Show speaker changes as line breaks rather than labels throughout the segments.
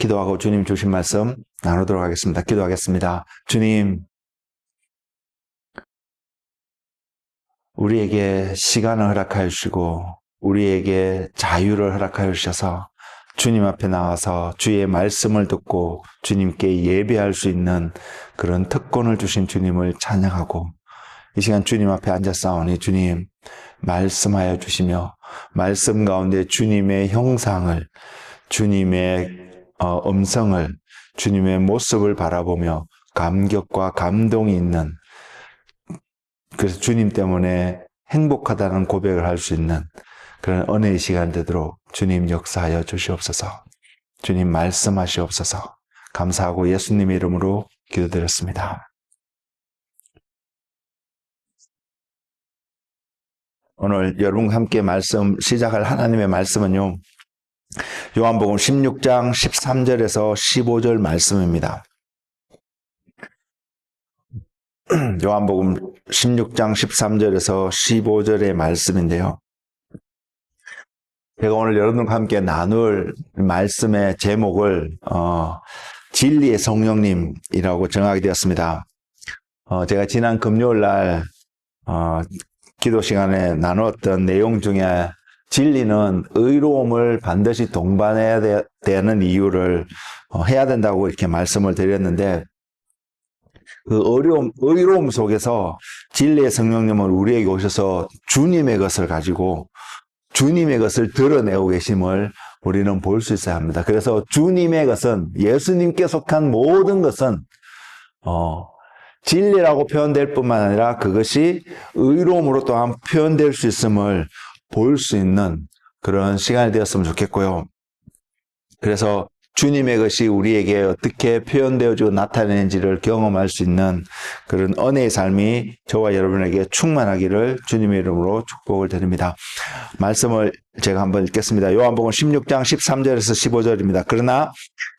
기도하고 주님 주신 말씀 나누도록 하겠습니다. 기도하겠습니다. 주님, 우리에게 시간을 허락하여 주시고 우리에게 자유를 허락하여 주셔서 주님 앞에 나와서 주의 말씀을 듣고 주님께 예배할 수 있는 그런 특권을 주신 주님을 찬양하고, 이 시간 주님 앞에 앉았사오니 주님 말씀하여 주시며 말씀 가운데 주님의 형상을, 주님의 음성을, 주님의 모습을 바라보며 감격과 감동이 있는, 그래서 주님 때문에 행복하다는 고백을 할 수 있는 그런 은혜의 시간 되도록 주님 역사하여 주시옵소서. 주님 말씀하시옵소서. 감사하고 예수님의 이름으로 기도드렸습니다. 오늘 여러분과 함께 말씀 시작할 하나님의 말씀은요, 요한복음 16장 13절에서 15절 말씀입니다. 요한복음 16장 13절에서 15절의 말씀인데요, 제가 오늘 여러분과 함께 나눌 말씀의 제목을 진리의 성령님이라고 정하게 되었습니다. 제가 지난 금요일 날 기도 시간에 나누었던 내용 중에 진리는 의로움을 반드시 동반해야 되는 이유를 해야 된다고 이렇게 말씀을 드렸는데, 그 의로움 속에서 진리의 성령님은 우리에게 오셔서 주님의 것을 가지고 주님의 것을 드러내고 계심을 우리는 볼 수 있어야 합니다. 그래서 주님의 것은, 예수님께 속한 모든 것은 진리라고 표현될 뿐만 아니라 그것이 의로움으로 또한 표현될 수 있음을 볼 수 있는 그런 시간이 되었으면 좋겠고요. 그래서 주님의 것이 우리에게 어떻게 표현되어지고 나타내는지를 경험할 수 있는 그런 은혜의 삶이 저와 여러분에게 충만하기를 주님의 이름으로 축복을 드립니다. 말씀을 제가 한번 읽겠습니다. 요한복음 16장 13절에서 15절입니다. 그러나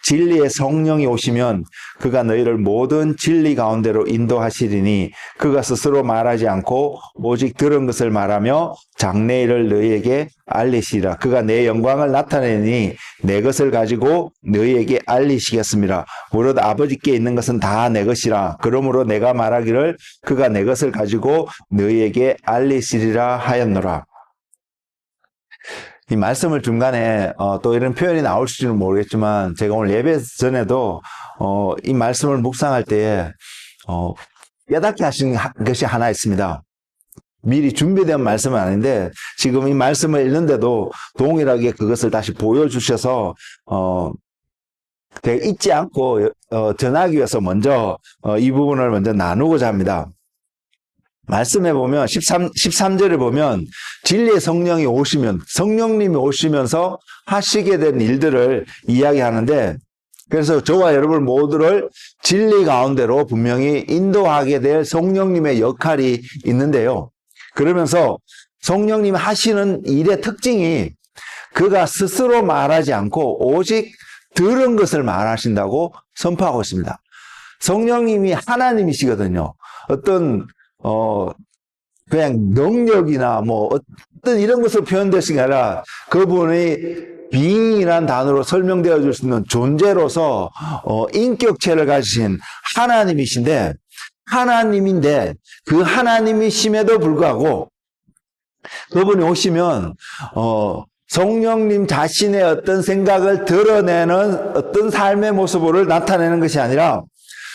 진리의 성령이 오시면 그가 너희를 모든 진리 가운데로 인도하시리니 그가 스스로 말하지 않고 오직 들은 것을 말하며 장래일을 너희에게 알리시리라. 그가 내 영광을 나타내니 내 것을 가지고 너희에게 알리시겠습니다. 무릇 아버지께 있는 것은 다 내 것이라. 그러므로 내가 말하기를 그가 내 것을 가지고 너희에게 알리시리라 하였노라. 이 말씀을 중간에 또 이런 표현이 나올지는 모르겠지만, 제가 오늘 예배 전에도 이 말씀을 묵상할 때에 깨닫게 하신 것이 하나 있습니다. 미리 준비된 말씀은 아닌데 지금 이 말씀을 읽는데도 동일하게 그것을 다시 보여주셔서 제가 잊지 않고 전하기 위해서 먼저 이 부분을 먼저 나누고자 합니다. 말씀해 보면 13절에 보면 진리의 성령이 오시면, 성령님이 오시면서 하시게 된 일들을 이야기하는데, 그래서 저와 여러분 모두를 진리 가운데로 분명히 인도하게 될 성령님의 역할이 있는데요. 그러면서 성령님이 하시는 일의 특징이 그가 스스로 말하지 않고 오직 들은 것을 말하신다고 선포하고 있습니다. 성령님이 하나님이시거든요. 어떤 그냥 능력이나 뭐 어떤 이런 것으로 표현되신 게 아니라 그분의 being이라는 단어로 설명되어 줄 수 있는 존재로서 인격체를 가지신 하나님이신데, 하나님인데 그 하나님이심에도 불구하고 그분이 오시면 성령님 자신의 어떤 생각을 드러내는 어떤 삶의 모습을 나타내는 것이 아니라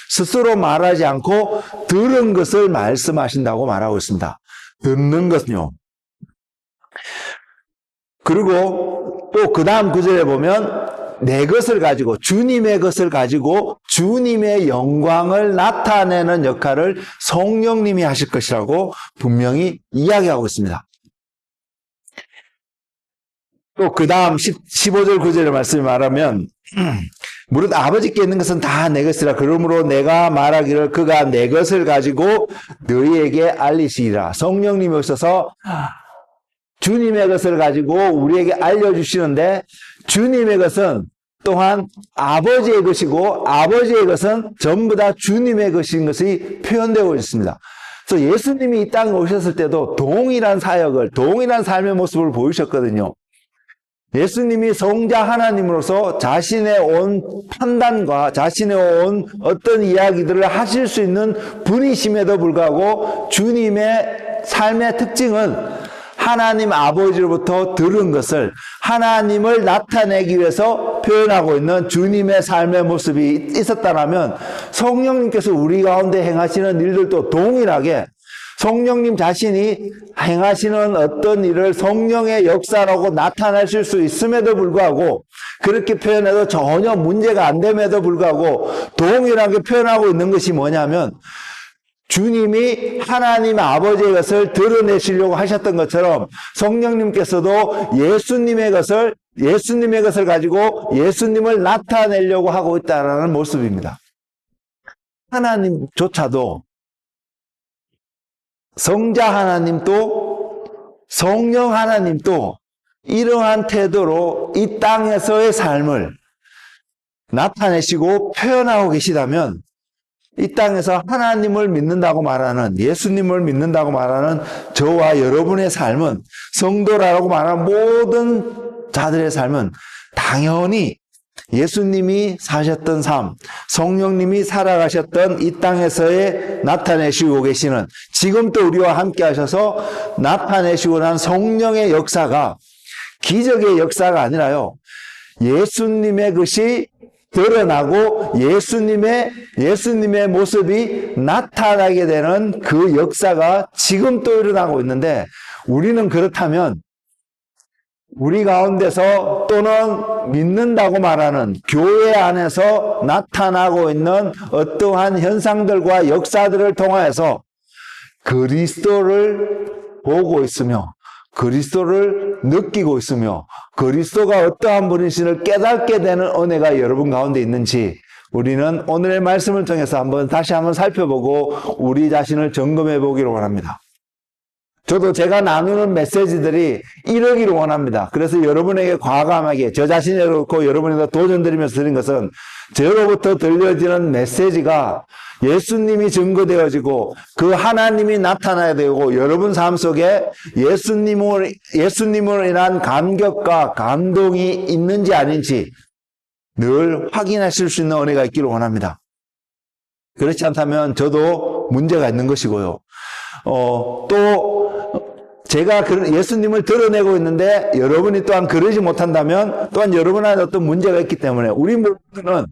스스로 말하지 않고 들은 것을 말씀하신다고 말하고 있습니다. 듣는 것은요. 그리고 또 그 다음 구절에 보면 내 것을 가지고, 주님의 것을 가지고 주님의 영광을 나타내는 역할을 성령님이 하실 것이라고 분명히 이야기하고 있습니다. 또 그 다음 15절 9절의 말씀을 말하면 무릇 아버지께 있는 것은 다 내 것이라. 그러므로 내가 말하기를 그가 내 것을 가지고 너희에게 알리시리라. 성령님이 오셔서 주님의 것을 가지고 우리에게 알려주시는데, 주님의 것은 또한 아버지의 것이고 아버지의 것은 전부 다 주님의 것인 것이 표현되고 있습니다. 그래서 예수님이 이 땅에 오셨을 때도 동일한 사역을, 동일한 삶의 모습을 보이셨거든요. 예수님이 성자 하나님으로서 자신의 온 판단과 자신의 온 어떤 이야기들을 하실 수 있는 분이심에도 불구하고 주님의 삶의 특징은 하나님 아버지로부터 들은 것을 하나님을 나타내기 위해서 표현하고 있는 주님의 삶의 모습이 있었다면 성령님께서 우리 가운데 행하시는 일들도 동일하게 성령님 자신이 행하시는 어떤 일을 성령의 역사라고 나타내실 수 있음에도 불구하고 그렇게 표현해도 전혀 문제가 안 됨에도 불구하고 동일하게 표현하고 있는 것이 뭐냐면 주님이 하나님 아버지의 것을 드러내시려고 하셨던 것처럼 성령님께서도 예수님의 것을 가지고 예수님을 나타내려고 하고 있다는 모습입니다. 하나님조차도 성자 하나님도 성령 하나님도 이러한 태도로 이 땅에서의 삶을 나타내시고 표현하고 계시다면 이 땅에서 하나님을 믿는다고 말하는 예수님을 믿는다고 말하는 저와 여러분의 삶은 성도라고 말하는 모든 자들의 삶은 당연히 예수님이 사셨던 삶, 성령님이 살아가셨던 이 땅에서의 나타내시고 계시는 지금 또 우리와 함께 하셔서 나타내시고 난 성령의 역사가 기적의 역사가 아니라요. 예수님의 것이 드러나고 예수님의 모습이 나타나게 되는 그 역사가 지금 또 일어나고 있는데 우리는 그렇다면 우리 가운데서 또는 믿는다고 말하는 교회 안에서 나타나고 있는 어떠한 현상들과 역사들을 통하여서 그리스도를 보고 있으며 그리스도를 느끼고 있으며 그리스도가 어떠한 분이신을 깨닫게 되는 은혜가 여러분 가운데 있는지 우리는 오늘의 말씀을 통해서 다시 한번 살펴보고 우리 자신을 점검해 보기를 원합니다. 저도 제가 나누는 메시지들이 이러기를 원합니다. 그래서 여러분에게 과감하게 저 자신에 놓고 여러분에게 도전드리면서 드린 것은 저로부터 들려지는 메시지가 예수님이 증거되어지고 그 하나님이 나타나야 되고 여러분 삶 속에 예수님으로 인한 감격과 감동이 있는지 아닌지 늘 확인하실 수 있는 은혜가 있기를 원합니다. 그렇지 않다면 저도 문제가 있는 것이고요. 또 제가 예수님을 드러내고 있는데 여러분이 또한 그러지 못한다면 또한 여러분한테 어떤 문제가 있기 때문에 우리 모두는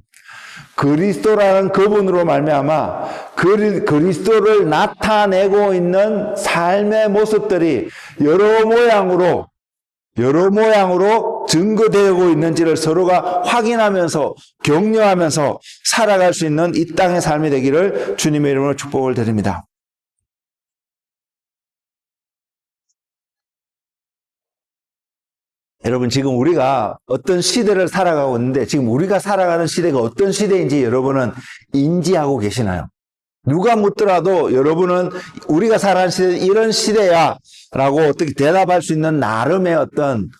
그리스도라는 그분으로 말미암아 그리스도를 나타내고 있는 삶의 모습들이 여러 모양으로 증거되고 있는지를 서로가 확인하면서 격려하면서 살아갈 수 있는 이 땅의 삶이 되기를 주님의 이름으로 축복을 드립니다. 여러분 지금 우리가 어떤 시대를 살아가고 있는데 지금 우리가 살아가는 시대가 어떤 시대인지 여러분은 인지하고 계시나요? 누가 묻더라도 여러분은 우리가 살아가는 시대 이런 시대야 라고 어떻게 대답할 수 있는 나름의 어떤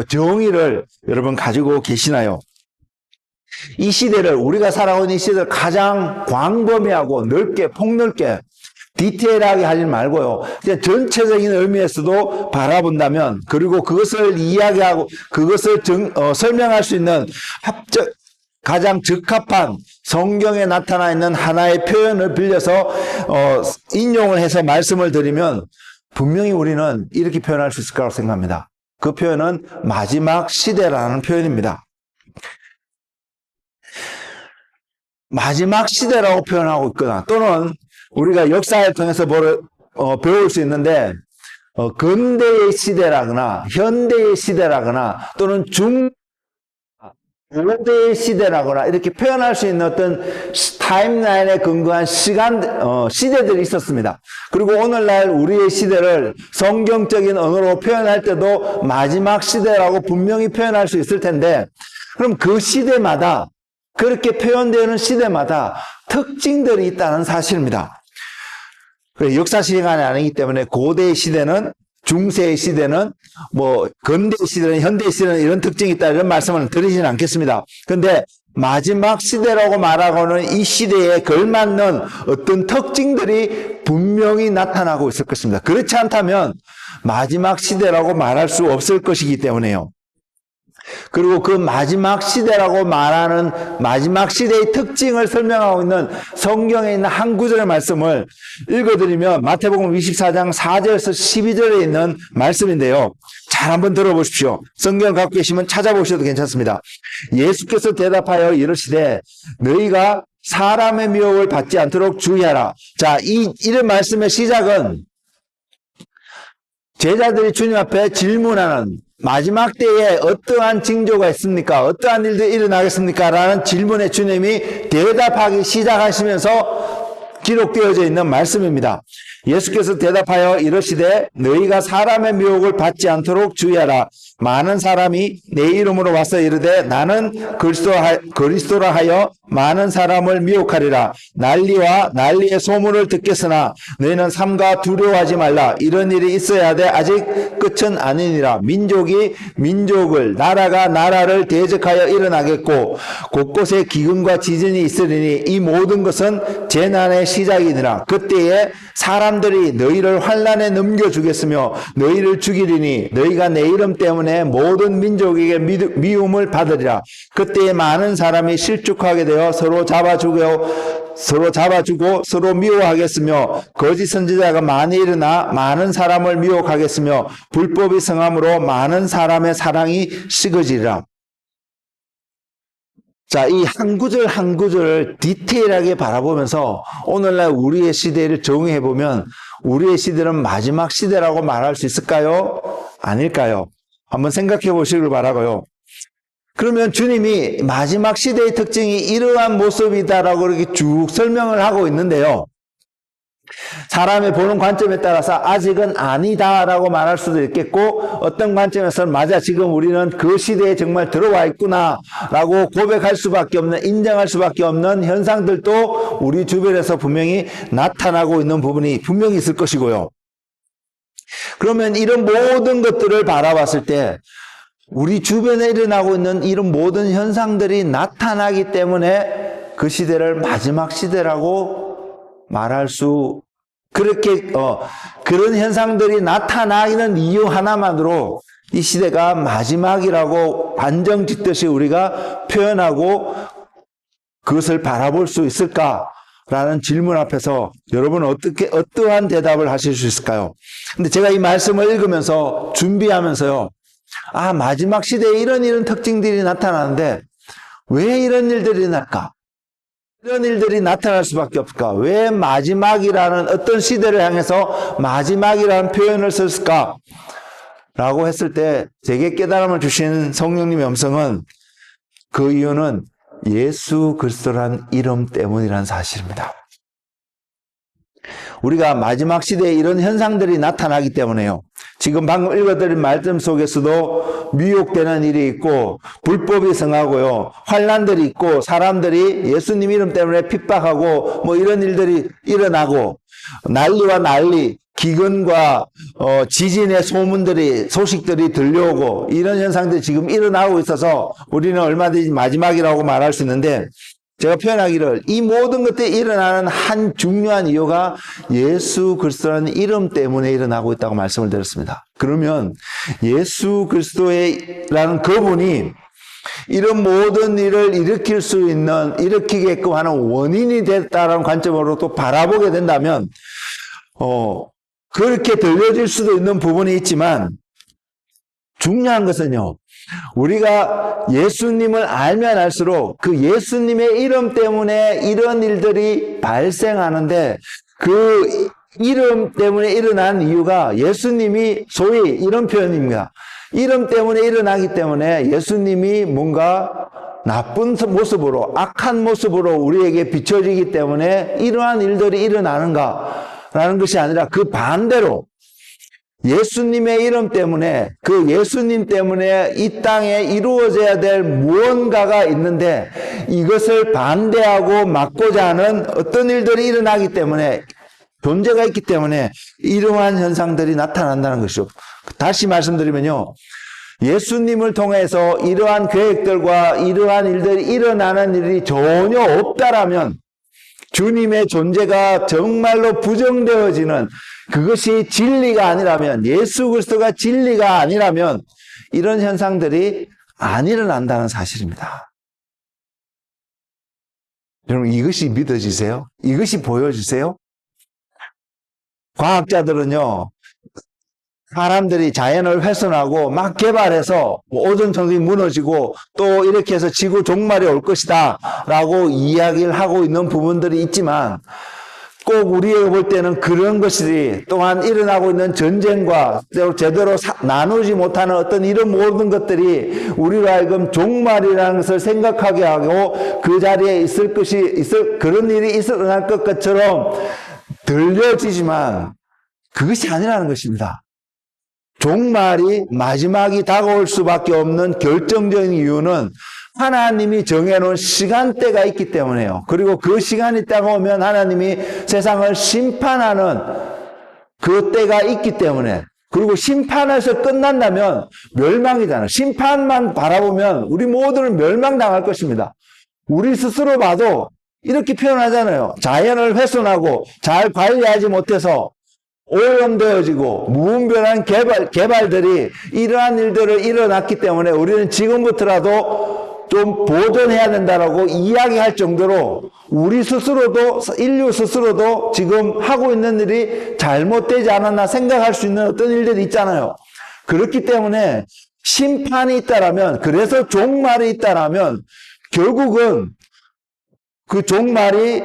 정의를 여러분 가지고 계시나요? 이 시대를 우리가 살아가고 있는 이 시대를 가장 광범위하고 넓게 폭넓게 디테일하게 하지 말고요. 그냥 전체적인 의미에서도 바라본다면 그리고 그것을 이야기하고 그것을 설명할 수 있는 가장 적합한 성경에 나타나 있는 하나의 표현을 빌려서 인용을 해서 말씀을 드리면 분명히 우리는 이렇게 표현할 수 있을 거라고 생각합니다. 그 표현은 마지막 시대라는 표현입니다. 마지막 시대라고 표현하고 있거나 또는 우리가 역사를 통해서 배울 수 있는데 근대의 시대라거나 현대의 시대라거나 또는 고대의 시대라거나 이렇게 표현할 수 있는 어떤 타임라인에 근거한 시대들이 있었습니다. 그리고 오늘날 우리의 시대를 성경적인 언어로 표현할 때도 마지막 시대라고 분명히 표현할 수 있을 텐데 그럼 그 시대마다 그렇게 표현되는 시대마다 특징들이 있다는 사실입니다. 역사 시간이 아니기 때문에 고대의 시대는 중세의 시대는 근대의 시대는 현대의 시대는 이런 특징이 있다 이런 말씀을 드리지는 않겠습니다. 그런데 마지막 시대라고 말하고는 이 시대에 걸맞는 어떤 특징들이 분명히 나타나고 있을 것입니다. 그렇지 않다면 마지막 시대라고 말할 수 없을 것이기 때문에요. 그리고 그 마지막 시대라고 말하는 마지막 시대의 특징을 설명하고 있는 성경에 있는 한 구절의 말씀을 읽어드리면 마태복음 24장 4절에서 12절에 있는 말씀인데요. 잘 한번 들어보십시오. 성경 갖고 계시면 찾아보셔도 괜찮습니다. 예수께서 대답하여 이르시되 너희가 사람의 미혹을 받지 않도록 주의하라. 자, 이런 말씀의 시작은 제자들이 주님 앞에 질문하는 마지막 때에 어떠한 징조가 있습니까? 어떠한 일들이 일어나겠습니까? 라는 질문에 주님이 대답하기 시작하시면서 기록되어져 있는 말씀입니다. 예수께서 대답하여 이르시되 너희가 사람의 미혹을 받지 않도록 주의하라. 많은 사람이 내 이름으로 와서 이르되 나는 그리스도라 하여 많은 사람을 미혹하리라. 난리와 난리의 소문을 듣겠으나 너희는 삼가 두려워하지 말라. 이런 일이 있어야 하되 아직 끝은 아니니라. 민족이 민족을 나라가 나라를 대적하여 일어나겠고 곳곳에 기근과 지진이 있으리니 이 모든 것은 재난의 시작이니라. 그때에 사람들이 너희를 환난에 넘겨주겠으며 너희를 죽이리니 너희가 내 이름 때문에 모든 민족에게 미움을 받으리라. 그때에 많은 사람이 실족하게 되어 서로 잡아주고 서로 미워하겠으며 거짓 선지자가 많이 일어나 많은 사람을 미혹하겠으며 불법이 성함으로 많은 사람의 사랑이 식어지리라. 자, 이 한 구절 한 구절을 디테일하게 바라보면서 오늘날 우리의 시대를 정의해보면 우리의 시대는 마지막 시대라고 말할 수 있을까요? 아닐까요? 한번 생각해 보시길 바라고요. 그러면 주님이 마지막 시대의 특징이 이러한 모습이다라고 이렇게 쭉 설명을 하고 있는데요. 사람의 보는 관점에 따라서 아직은 아니다라고 말할 수도 있겠고 어떤 관점에서는 맞아 지금 우리는 그 시대에 정말 들어와 있구나라고 고백할 수밖에 없는 인정할 수밖에 없는 현상들도 우리 주변에서 분명히 나타나고 있는 부분이 분명히 있을 것이고요. 그러면 이런 모든 것들을 바라봤을 때 우리 주변에 일어나고 있는 이런 모든 현상들이 나타나기 때문에 그 시대를 마지막 시대라고 말할 수 그런 현상들이 나타나는 이유 하나만으로 이 시대가 마지막이라고 반정 짓듯이 우리가 표현하고 그것을 바라볼 수 있을까라는 질문 앞에서 여러분은 어떠한 대답을 하실 수 있을까요? 근데 제가 이 말씀을 읽으면서 준비하면서요. 아, 마지막 시대에 이런 특징들이 나타나는데 왜 이런 일들이 날까? 이런 일들이 나타날 수밖에 없을까? 왜 마지막이라는 어떤 시대를 향해서 마지막이라는 표현을 썼을까? 라고 했을 때 제게 깨달음을 주신 성령님의 음성은 그 이유는 예수 그리스도란 이름 때문이라는 사실입니다. 우리가 마지막 시대에 이런 현상들이 나타나기 때문에요. 지금 방금 읽어드린 말씀 속에서도 미혹되는 일이 있고 불법이 성하고요. 환난들이 있고 사람들이 예수님 이름 때문에 핍박하고 뭐 이런 일들이 일어나고 난리와 난리, 기근과 지진의 소식들이 들려오고 이런 현상들이 지금 일어나고 있어서 우리는 얼마든지 마지막이라고 말할 수 있는데 제가 표현하기를 이 모든 것들이 일어나는 한 중요한 이유가 예수 그리스도라는 이름 때문에 일어나고 있다고 말씀을 드렸습니다. 그러면 예수 그리스도라는 그분이 이런 모든 일을 일으키게끔 하는 원인이 됐다는 관점으로 또 바라보게 된다면 그렇게 들려질 수도 있는 부분이 있지만 중요한 것은요. 우리가 예수님을 알면 알수록 그 예수님의 이름 때문에 이런 일들이 발생하는데 그 이름 때문에 일어난 이유가 예수님이 소위 이런 표현입니다. 이름 때문에 일어나기 때문에 예수님이 뭔가 나쁜 모습으로 악한 모습으로 우리에게 비춰지기 때문에 이러한 일들이 일어나는가라는 것이 아니라 그 반대로 예수님의 이름 때문에 그 예수님 때문에 이 땅에 이루어져야 될 무언가가 있는데 이것을 반대하고 막고자 하는 어떤 일들이 일어나기 때문에 존재가 있기 때문에 이러한 현상들이 나타난다는 것이죠. 다시 말씀드리면요. 예수님을 통해서 이러한 계획들과 이러한 일들이 일어나는 일이 전혀 없다라면, 주님의 존재가 정말로 부정되어지는 그것이 진리가 아니라면, 예수 그리스도가 진리가 아니라면 이런 현상들이 안 일어난다는 사실입니다. 여러분, 이것이 믿어지세요? 이것이 보여지세요? 과학자들은요, 사람들이 자연을 훼손하고 막 개발해서 오존층이 무너지고 또 이렇게 해서 지구 종말이 올 것이다 라고 이야기를 하고 있는 부분들이 있지만, 꼭 우리가 볼 때는 그런 것이 또한 일어나고 있는 전쟁과 제대로 나누지 못하는 어떤 이런 모든 것들이 우리로 하여금 종말이라는 것을 생각하게 하고 그 자리에 그런 일이 일어날 것처럼 들려지지만 그것이 아니라는 것입니다. 종말이, 마지막이 다가올 수밖에 없는 결정적인 이유는 하나님이 정해놓은 시간대가 있기 때문에요. 그리고 그 시간이 다가오면 하나님이 세상을 심판하는 그 때가 있기 때문에, 그리고 심판에서 끝난다면 멸망이잖아요. 심판만 바라보면 우리 모두는 멸망당할 것입니다. 우리 스스로 봐도 이렇게 표현하잖아요. 자연을 훼손하고 잘 관리하지 못해서 오염되어지고 무분별한 개발들이 이러한 일들을 일어났기 때문에 우리는 지금부터라도 좀 보존해야 된다라고 이야기할 정도로 우리 스스로도, 인류 스스로도 지금 하고 있는 일이 잘못되지 않았나 생각할 수 있는 어떤 일들이 있잖아요. 그렇기 때문에 심판이 있다라면, 그래서 종말이 있다라면 결국은 그 종말이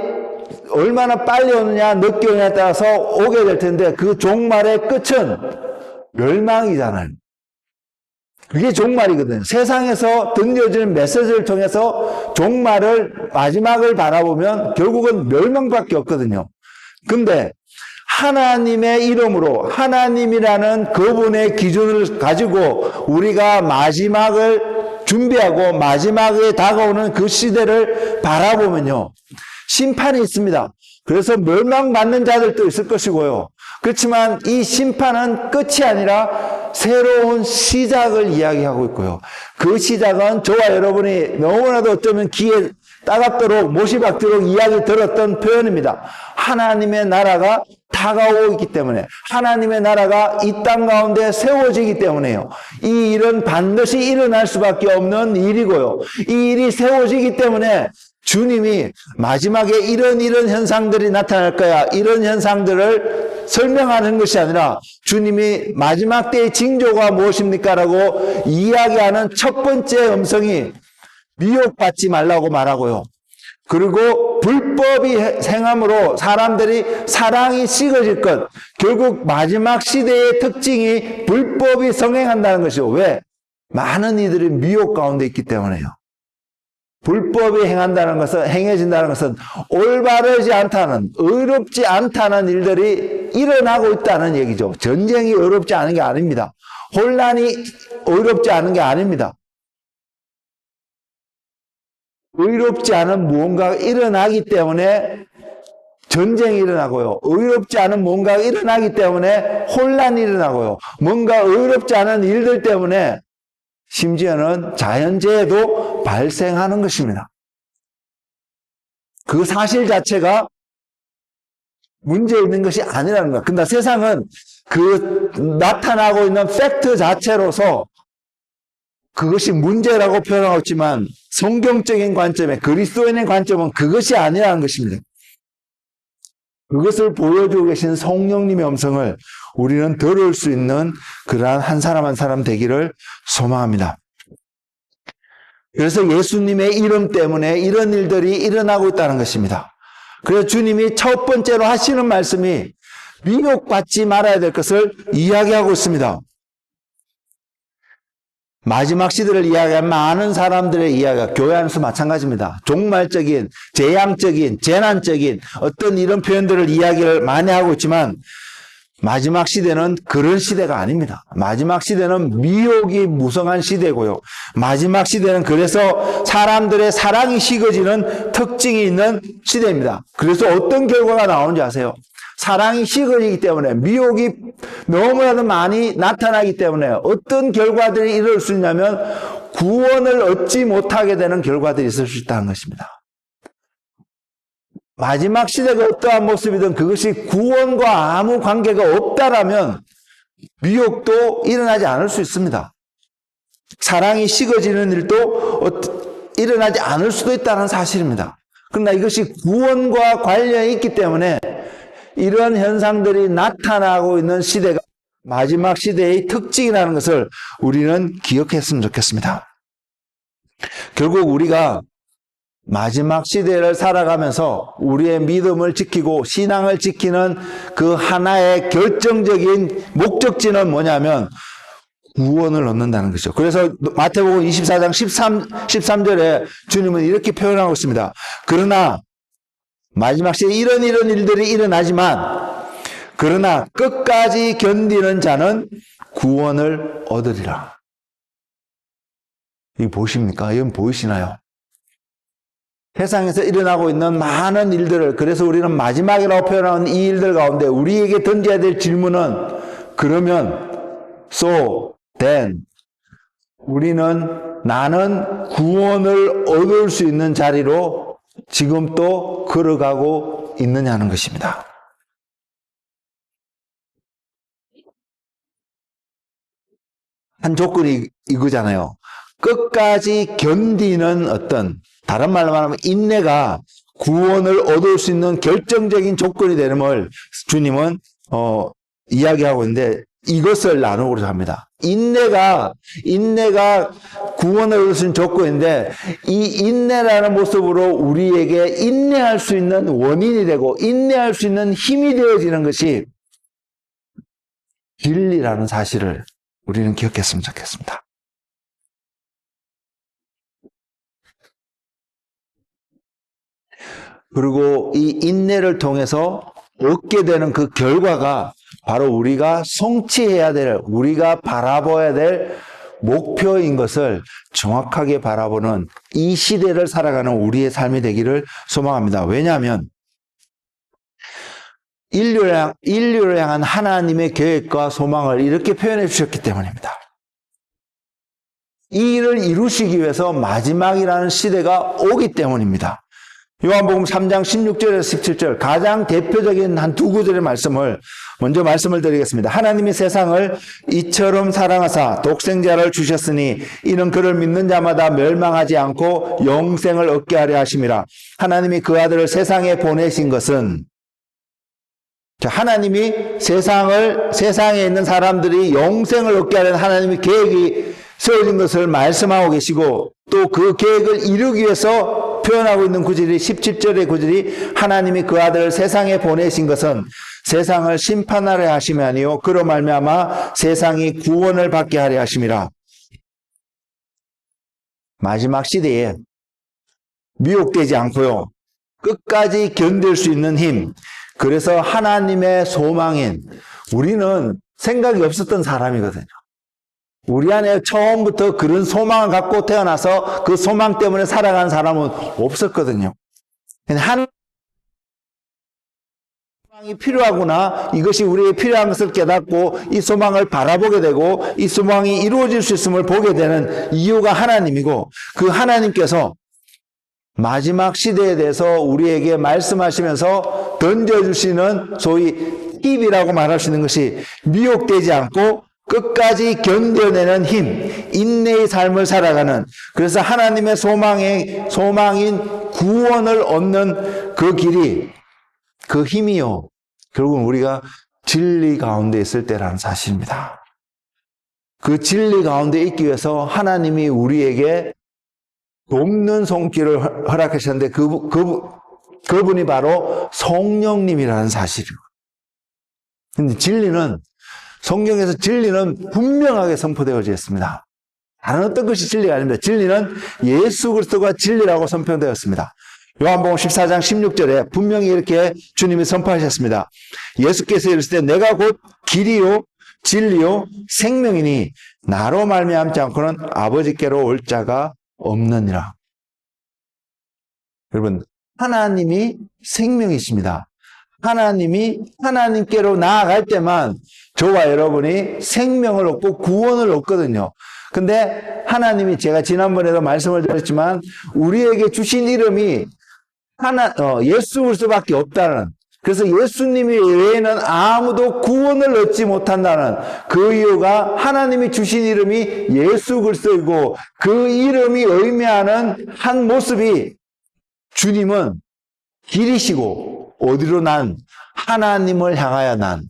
얼마나 빨리 오느냐 늦게 오느냐에 따라서 오게 될 텐데, 그 종말의 끝은 멸망이잖아요. 그게 종말이거든요. 세상에서 들려지는 메시지를 통해서 종말을, 마지막을 바라보면 결국은 멸망밖에 없거든요. 근데 하나님의 이름으로, 하나님이라는 그분의 기준을 가지고 우리가 마지막을 준비하고 마지막에 다가오는 그 시대를 바라보면요, 심판이 있습니다. 그래서 멸망받는 자들도 있을 것이고요. 그렇지만 이 심판은 끝이 아니라 새로운 시작을 이야기하고 있고요. 그 시작은 저와 여러분이 너무나도 어쩌면 귀에 따갑도록 못이 박도록 이야기 들었던 표현입니다. 하나님의 나라가 다가오고 있기 때문에, 하나님의 나라가 이 땅 가운데 세워지기 때문에요. 이 일은 반드시 일어날 수밖에 없는 일이고요. 이 일이 세워지기 때문에 주님이 마지막에 이런 현상들이 나타날 거야, 이런 현상들을 설명하는 것이 아니라 주님이 마지막 때의 징조가 무엇입니까? 라고 이야기하는 첫 번째 음성이 미혹받지 말라고 말하고요. 그리고 불법이 행함으로 사람들이 사랑이 식어질 것, 결국 마지막 시대의 특징이 불법이 성행한다는 것이요. 왜? 많은 이들이 미혹 가운데 있기 때문에요. 불법이 행해진다는 것은 올바르지 않다는, 의롭지 않다는 일들이 일어나고 있다는 얘기죠. 전쟁이 의롭지 않은 게 아닙니다. 혼란이 의롭지 않은 게 아닙니다. 의롭지 않은 무언가가 일어나기 때문에 전쟁이 일어나고요. 의롭지 않은 뭔가가 일어나기 때문에 혼란이 일어나고요. 뭔가 의롭지 않은 일들 때문에 심지어는 자연재해도 발생하는 것입니다. 그 사실 자체가 문제 있는 것이 아니라는 거야. 근데 세상은 그 나타나고 있는 팩트 자체로서 그것이 문제라고 표현하고 있지만, 성경적인 관점에, 그리스도인의 관점은 그것이 아니라는 것입니다. 그것을 보여주고 계신 성령님의 음성을 우리는 들을 수 있는 그러한 한 사람 한 사람 되기를 소망합니다. 그래서 예수님의 이름 때문에 이런 일들이 일어나고 있다는 것입니다. 그래서 주님이 첫 번째로 하시는 말씀이 미혹받지 말아야 될 것을 이야기하고 있습니다. 마지막 시대를 이야기한 많은 사람들의 이야기가 교회 안에서 마찬가지입니다. 종말적인, 재앙적인, 재난적인 어떤 이런 표현들을 이야기를 많이 하고 있지만, 마지막 시대는 그런 시대가 아닙니다. 마지막 시대는 미혹이 무성한 시대고요. 마지막 시대는 그래서 사람들의 사랑이 식어지는 특징이 있는 시대입니다. 그래서 어떤 결과가 나오는지 아세요? 사랑이 식어지기 때문에, 미혹이 너무나도 많이 나타나기 때문에 어떤 결과들이 이룰 수 있냐면 구원을 얻지 못하게 되는 결과들이 있을 수 있다는 것입니다. 마지막 시대가 어떠한 모습이든 그것이 구원과 아무 관계가 없다라면 미혹도 일어나지 않을 수 있습니다. 사랑이 식어지는 일도 일어나지 않을 수도 있다는 사실입니다. 그러나 이것이 구원과 관련이 있기 때문에 이런 현상들이 나타나고 있는 시대가 마지막 시대의 특징이라는 것을 우리는 기억했으면 좋겠습니다. 결국 우리가 마지막 시대를 살아가면서 우리의 믿음을 지키고 신앙을 지키는 그 하나의 결정적인 목적지는 뭐냐면 구원을 얻는다는 것이죠. 그래서 마태복음 24장 13절에 주님은 이렇게 표현하고 있습니다. 그러나 마지막 시대에 이런 일들이 일어나지만 그러나 끝까지 견디는 자는 구원을 얻으리라. 이거 보십니까? 이건 보이시나요? 세상에서 일어나고 있는 많은 일들을, 그래서 우리는 마지막이라고 표현하는 이 일들 가운데 우리에게 던져야 될 질문은, 그러면 so then 나는 구원을 얻을 수 있는 자리로 지금 또 걸어가고 있느냐는 것입니다. 한 조건이 이거잖아요. 끝까지 견디는 다른 말로 말하면 인내가 구원을 얻을 수 있는 결정적인 조건이 되는걸 주님은 이야기하고 있는데, 이것을 나누고자 합니다. 인내가 구원을 얻을 수 있는 조건인데, 이 인내라는 모습으로 우리에게 인내할 수 있는 원인이 되고 인내할 수 있는 힘이 되어지는 것이 진리라는 사실을 우리는 기억했으면 좋겠습니다. 그리고 이 인내를 통해서 얻게 되는 그 결과가 바로 우리가 성취해야 될, 우리가 바라봐야 될 목표인 것을 정확하게 바라보는 이 시대를 살아가는 우리의 삶이 되기를 소망합니다. 왜냐하면 인류를 향한 하나님의 계획과 소망을 이렇게 표현해 주셨기 때문입니다. 이 일을 이루시기 위해서 마지막이라는 시대가 오기 때문입니다. 요한복음 3장 16절에서 17절 가장 대표적인 한 두 구절의 말씀을 먼저 말씀을 드리겠습니다. 하나님이 세상을 이처럼 사랑하사 독생자를 주셨으니 이는 그를 믿는 자마다 멸망하지 않고 영생을 얻게 하려 하심이라. 하나님이 그 아들을 세상에 보내신 것은, 하나님이 세상에 있는 사람들이 영생을 얻게 하려는 하나님의 계획이 세워진 것을 말씀하고 계시고, 또 그 계획을 이루기 위해서 표현하고 있는 구절이 17절의 구절이 하나님이 그 아들을 세상에 보내신 것은 세상을 심판하려 하심이 아니요 그로 말미암아 세상이 구원을 받게 하려 하심이라. 마지막 시대에 미혹되지 않고요, 끝까지 견딜 수 있는 힘, 그래서 하나님의 소망인, 우리는 생각이 없었던 사람이거든요. 우리 안에 처음부터 그런 소망을 갖고 태어나서 그 소망 때문에 살아가는 사람은 없었거든요. 하나님의 소망이 필요하구나, 이것이 우리에게 필요한 것을 깨닫고 이 소망을 바라보게 되고 이 소망이 이루어질 수 있음을 보게 되는 이유가 하나님이고, 그 하나님께서 마지막 시대에 대해서 우리에게 말씀하시면서 던져주시는 소위 팁이라고 말할 수 있는 것이 미혹되지 않고 끝까지 견뎌내는 힘, 인내의 삶을 살아가는, 그래서 하나님의 소망인 구원을 얻는 그 길이, 그 힘이요, 결국은 우리가 진리 가운데 있을 때라는 사실입니다. 그 진리 가운데 있기 위해서 하나님이 우리에게 돕는 손길을 허락하셨는데 그분이 바로 성령님이라는 사실이고, 근데 성경에서 진리는 분명하게 선포되어져 있습니다. 다른 어떤 것이 진리가 아닙니다. 진리는 예수 그리스도가 진리라고 선포되었습니다. 요한복음 14장 16절에 분명히 이렇게 주님이 선포하셨습니다. 예수께서 이르시되 내가 곧 길이요 진리요 생명이니 나로 말미암지 않고는 아버지께로 올 자가 없느니라. 여러분, 하나님이 생명이십니다. 하나님이 하나님께로 나아갈 때만 저와 여러분이 생명을 얻고 구원을 얻거든요. 근데 하나님이 제가 지난번에도 말씀을 드렸지만 우리에게 주신 이름이 예수 그리스도밖에 없다는, 그래서 예수님 외에는 아무도 구원을 얻지 못한다는 그 이유가 하나님이 주신 이름이 예수 그리스도이고 그 이름이 의미하는 한 모습이 주님은 길이시고 어디로 난? 하나님을 향하여 난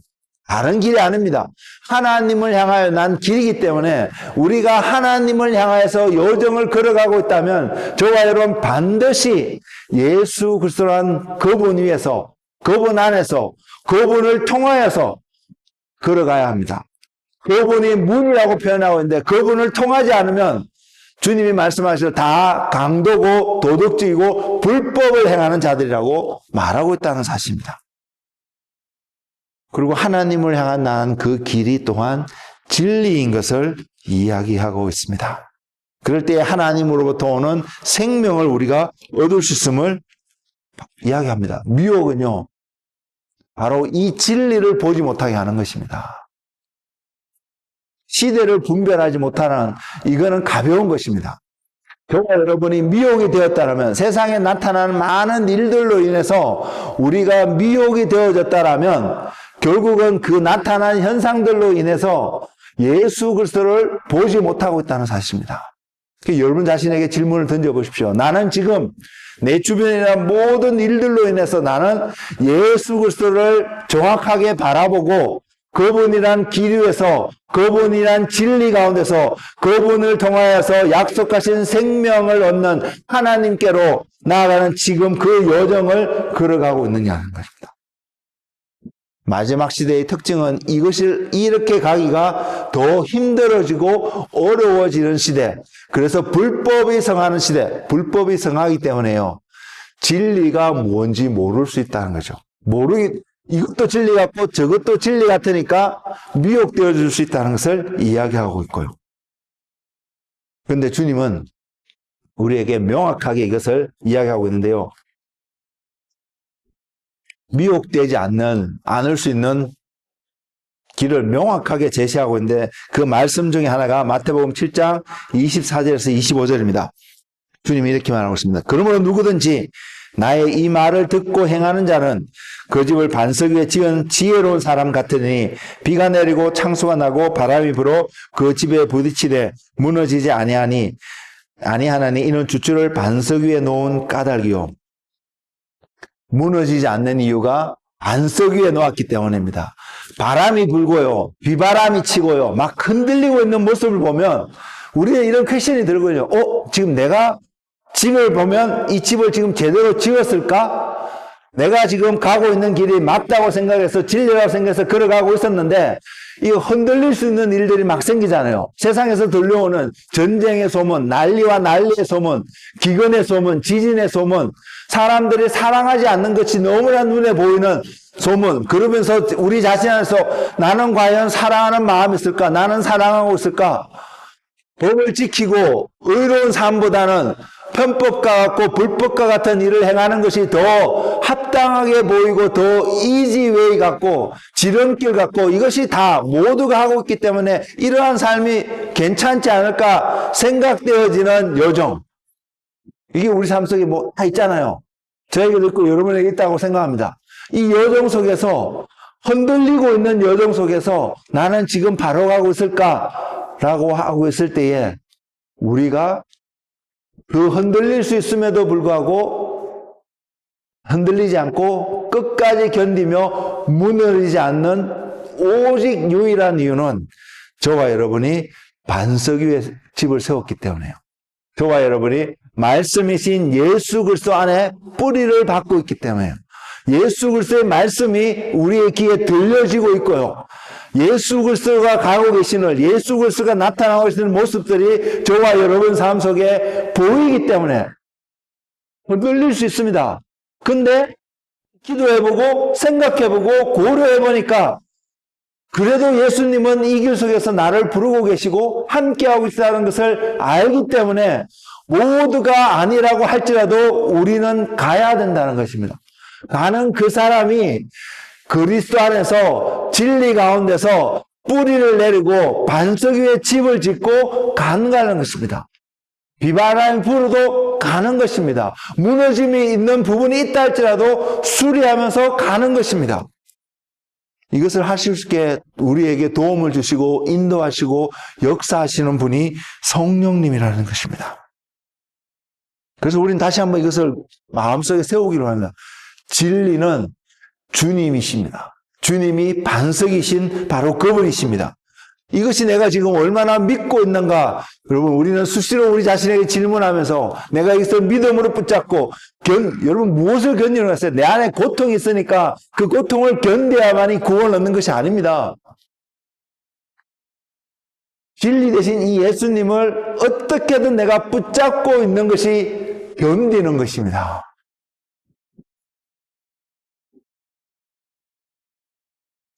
다른 길이 아닙니다. 하나님을 향하여 난 길이기 때문에 우리가 하나님을 향하여서 여정을 걸어가고 있다면 저와 여러분 반드시 예수 그리스도란 그분 위에서, 그분 안에서, 그분을 통하여서 걸어가야 합니다. 그분이 문이라고 표현하고 있는데 그분을 통하지 않으면 주님이 말씀하셔서 다 강도고 도덕적이고 불법을 행하는 자들이라고 말하고 있다는 사실입니다. 그리고 하나님을 향한 난 그 길이 또한 진리인 것을 이야기하고 있습니다. 그럴 때 하나님으로부터 오는 생명을 우리가 얻을 수 있음을 이야기합니다. 미혹은요, 바로 이 진리를 보지 못하게 하는 것입니다. 시대를 분별하지 못하는, 이거는 가벼운 것입니다. 저와 여러분이 미혹이 되었다면, 세상에 나타나는 많은 일들로 인해서 우리가 미혹이 되어졌다면 결국은 그 나타난 현상들로 인해서 예수 그리스도를 보지 못하고 있다는 사실입니다. 여러분 자신에게 질문을 던져보십시오. 나는 지금 내 주변에 있는 모든 일들로 인해서 나는 예수 그리스도를 정확하게 바라보고 그분이란 길 위에서, 그분이란 진리 가운데서 그분을 통하여서 약속하신 생명을 얻는 하나님께로 나아가는 지금 그 여정을 걸어가고 있느냐는 것입니다. 마지막 시대의 특징은 이것을 이렇게 가기가 더 힘들어지고 어려워지는 시대. 그래서 불법이 성하는 시대. 불법이 성하기 때문에요. 진리가 뭔지 모를 수 있다는 거죠. 이것도 진리 같고 저것도 진리 같으니까 미혹되어 줄 수 있다는 것을 이야기하고 있고요. 그런데 주님은 우리에게 명확하게 이것을 이야기하고 있는데요. 미혹되지 않을 수 있는 길을 명확하게 제시하고 있는데 그 말씀 중에 하나가 마태복음 7장 24절에서 25절입니다. 주님이 이렇게 말하고 있습니다. 그러므로 누구든지 나의 이 말을 듣고 행하는 자는 그 집을 반석 위에 지은 지혜로운 사람 같으니 비가 내리고 창수가 나고 바람이 불어 그 집에 부딪히되 무너지지 아니하니 이는 주추를 반석 위에 놓은 까닭이요. 무너지지 않는 이유가 반석 위에 놓았기 때문입니다. 바람이 불고요, 비바람이 치고요, 막 흔들리고 있는 모습을 보면 우리는 이런 퀘션이 들거든요. 지금 내가 집을 보면 이 집을 지금 제대로 지었을까? 내가 지금 가고 있는 길이 맞다고 생각해서 진리라고 생각해서 걸어가고 있었는데 이 흔들릴 수 있는 일들이 막 생기잖아요. 세상에서 들려오는 전쟁의 소문, 난리와 난리의 소문, 기근의 소문, 지진의 소문, 사람들이 사랑하지 않는 것이 너무나 눈에 보이는 소문. 그러면서 우리 자신 안에서 나는 과연 사랑하는 마음이 있을까? 나는 사랑하고 있을까? 법을 지키고 의로운 삶보다는 편법과 같고 불법과 같은 일을 행하는 것이 더 합당하게 보이고 더 이지웨이 같고 지름길 같고 이것이 다 모두가 하고 있기 때문에 이러한 삶이 괜찮지 않을까 생각되어지는 여정. 이게 우리 삶 속에 뭐 다 있잖아요. 저에게도 있고 여러분에게 있다고 생각합니다. 이 여정 속에서 흔들리고 있는 여정 속에서 나는 지금 바로 가고 있을까라고 하고 있을 때에 우리가 그 흔들릴 수 있음에도 불구하고 흔들리지 않고 끝까지 견디며 무너지지 않는 오직 유일한 이유는 저와 여러분이 반석 위에 집을 세웠기 때문에요. 저와 여러분이 말씀이신 예수 그리스도 안에 뿌리를 받고 있기 때문에요. 예수 그리스도의 말씀이 우리의 귀에 들려지고 있고요. 예수 그리스도가 가고 계시는, 예수 그리스도가 나타나고 계시는 모습들이 저와 여러분 삶 속에 보이기 때문에 흔들릴 수 있습니다. 근데 기도해보고 생각해보고 고려해보니까 그래도 예수님은 이 길 속에서 나를 부르고 계시고 함께하고 있다는 것을 알기 때문에 모두가 아니라고 할지라도 우리는 가야 된다는 것입니다. 가는 그 사람이 그리스도 안에서 진리 가운데서 뿌리를 내리고 반석 위에 집을 짓고 가는 것입니다. 비바람이 불어도 가는 것입니다. 무너짐이 있는 부분이 있다 할지라도 수리하면서 가는 것입니다. 이것을 하실 수 있게 우리에게 도움을 주시고 인도하시고 역사하시는 분이 성령님이라는 것입니다. 그래서 우리는 다시 한번 이것을 마음속에 세우기로 합니다. 진리는 주님이십니다. 주님이 반석이신 바로 그분이십니다. 이것이 내가 지금 얼마나 믿고 있는가. 여러분, 우리는 수시로 우리 자신에게 질문하면서 내가 이것을 믿음으로 붙잡고 여러분 무엇을 견디는 것이요? 내 안에 고통이 있으니까 그 고통을 견뎌야만이 구원을 얻는 것이 아닙니다. 진리 대신 이 예수님을 어떻게든 내가 붙잡고 있는 것이 견디는 것입니다.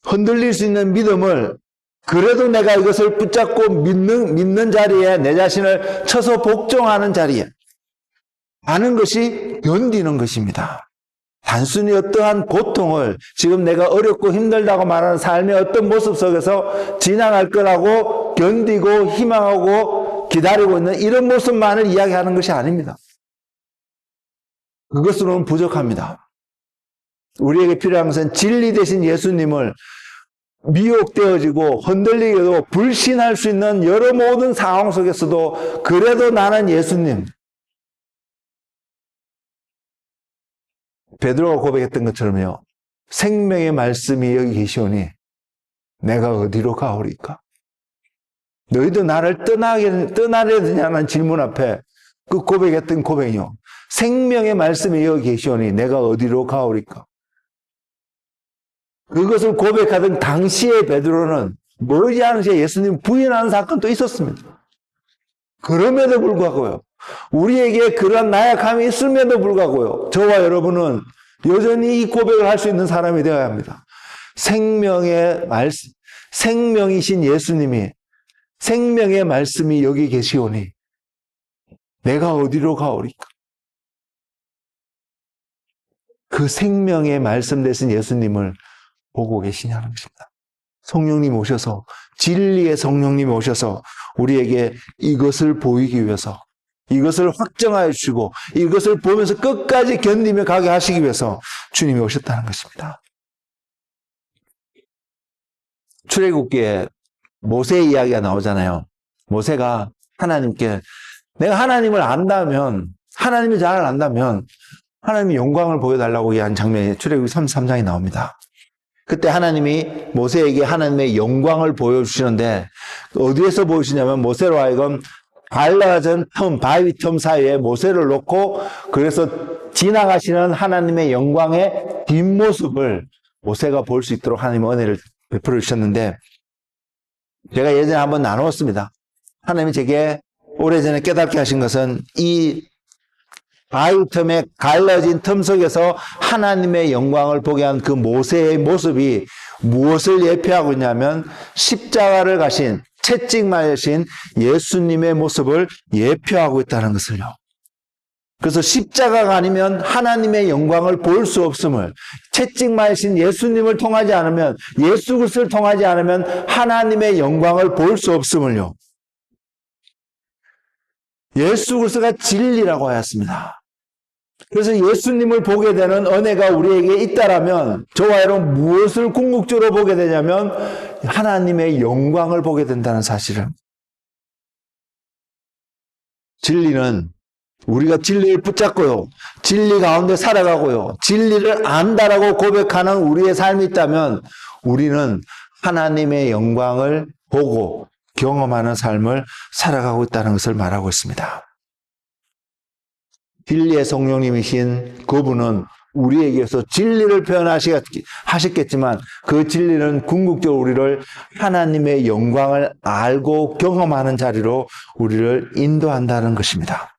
흔들릴 수 있는 믿음을 그래도 내가 이것을 붙잡고 믿는 자리에 내 자신을 쳐서 복종하는 자리에 하는 것이 견디는 것입니다. 단순히 어떠한 고통을 지금 내가 어렵고 힘들다고 말하는 삶의 어떤 모습 속에서 지나갈 거라고 견디고 희망하고 기다리고 있는 이런 모습만을 이야기하는 것이 아닙니다. 그것으로는 부족합니다. 우리에게 필요한 것은 진리 대신 예수님을 미혹되어지고 흔들리게도 불신할 수 있는 여러 모든 상황 속에서도 그래도 나는 예수님. 베드로가 고백했던 것처럼요. 생명의 말씀이 여기 계시오니 내가 어디로 가오리까? 너희도 나를 떠나려 드냐는 질문 앞에 그 고백했던 고백이요. 생명의 말씀이 여기 계시오니 내가 어디로 가오리까? 그것을 고백하던 당시의 베드로는 머지않은 시에 예수님 부인하는 사건도 있었습니다. 그럼에도 불구하고요. 우리에게 그러한 나약함이 있음에도 불구하고요. 저와 여러분은 여전히 이 고백을 할 수 있는 사람이 되어야 합니다. 생명의 말씀, 생명이신 예수님이 생명의 말씀이 여기 계시오니 내가 어디로 가오리까? 그 생명의 말씀 되신 예수님을 보고 계시냐는 것입니다. 성령님 오셔서 진리의 성령님이 오셔서 우리에게 이것을 보이기 위해서 이것을 확정하여 주시고 이것을 보면서 끝까지 견디며 가게 하시기 위해서 주님이 오셨다는 것입니다. 출애굽기에 모세 이야기가 나오잖아요. 모세가 하나님께 내가 하나님을 안다면 하나님의 잘 안다면 하나님의 영광을 보여달라고 이야기한 장면이 출애굽기 33장에 나옵니다. 그때 하나님이 모세에게 하나님의 영광을 보여주시는데 어디에서 보여주시냐면 모세로 하여금 갈라진 틈, 바위 틈 사이에 모세를 놓고 그래서 지나가시는 하나님의 영광의 뒷모습을 모세가 볼 수 있도록 하나님의 은혜를 베풀어 주셨는데 제가 예전에 한번 나누었습니다. 하나님이 제게 오래전에 깨닫게 하신 것은 이 바위 틈에 갈라진 틈 속에서 하나님의 영광을 보게 한 그 모세의 모습이 무엇을 예표하고 있냐면 십자가를 가신 채찍맞으신 예수님의 모습을 예표하고 있다는 것을요. 그래서 십자가가 아니면 하나님의 영광을 볼 수 없음을 채찍맞으신 예수님을 통하지 않으면 예수 그리스도를 통하지 않으면 하나님의 영광을 볼 수 없음을요. 예수 그리스도가 진리라고 하였습니다. 그래서 예수님을 보게 되는 은혜가 우리에게 있다라면 저와 여러분 무엇을 궁극적으로 보게 되냐면 하나님의 영광을 보게 된다는 사실을. 진리는 우리가 진리를 붙잡고요. 진리 가운데 살아가고요. 진리를 안다라고 고백하는 우리의 삶이 있다면 우리는 하나님의 영광을 보고 경험하는 삶을 살아가고 있다는 것을 말하고 있습니다. 진리의 성령님이신 그분은 우리에게서 진리를 표현하셨겠지만 그 진리는 궁극적으로 우리를 하나님의 영광을 알고 경험하는 자리로 우리를 인도한다는 것입니다.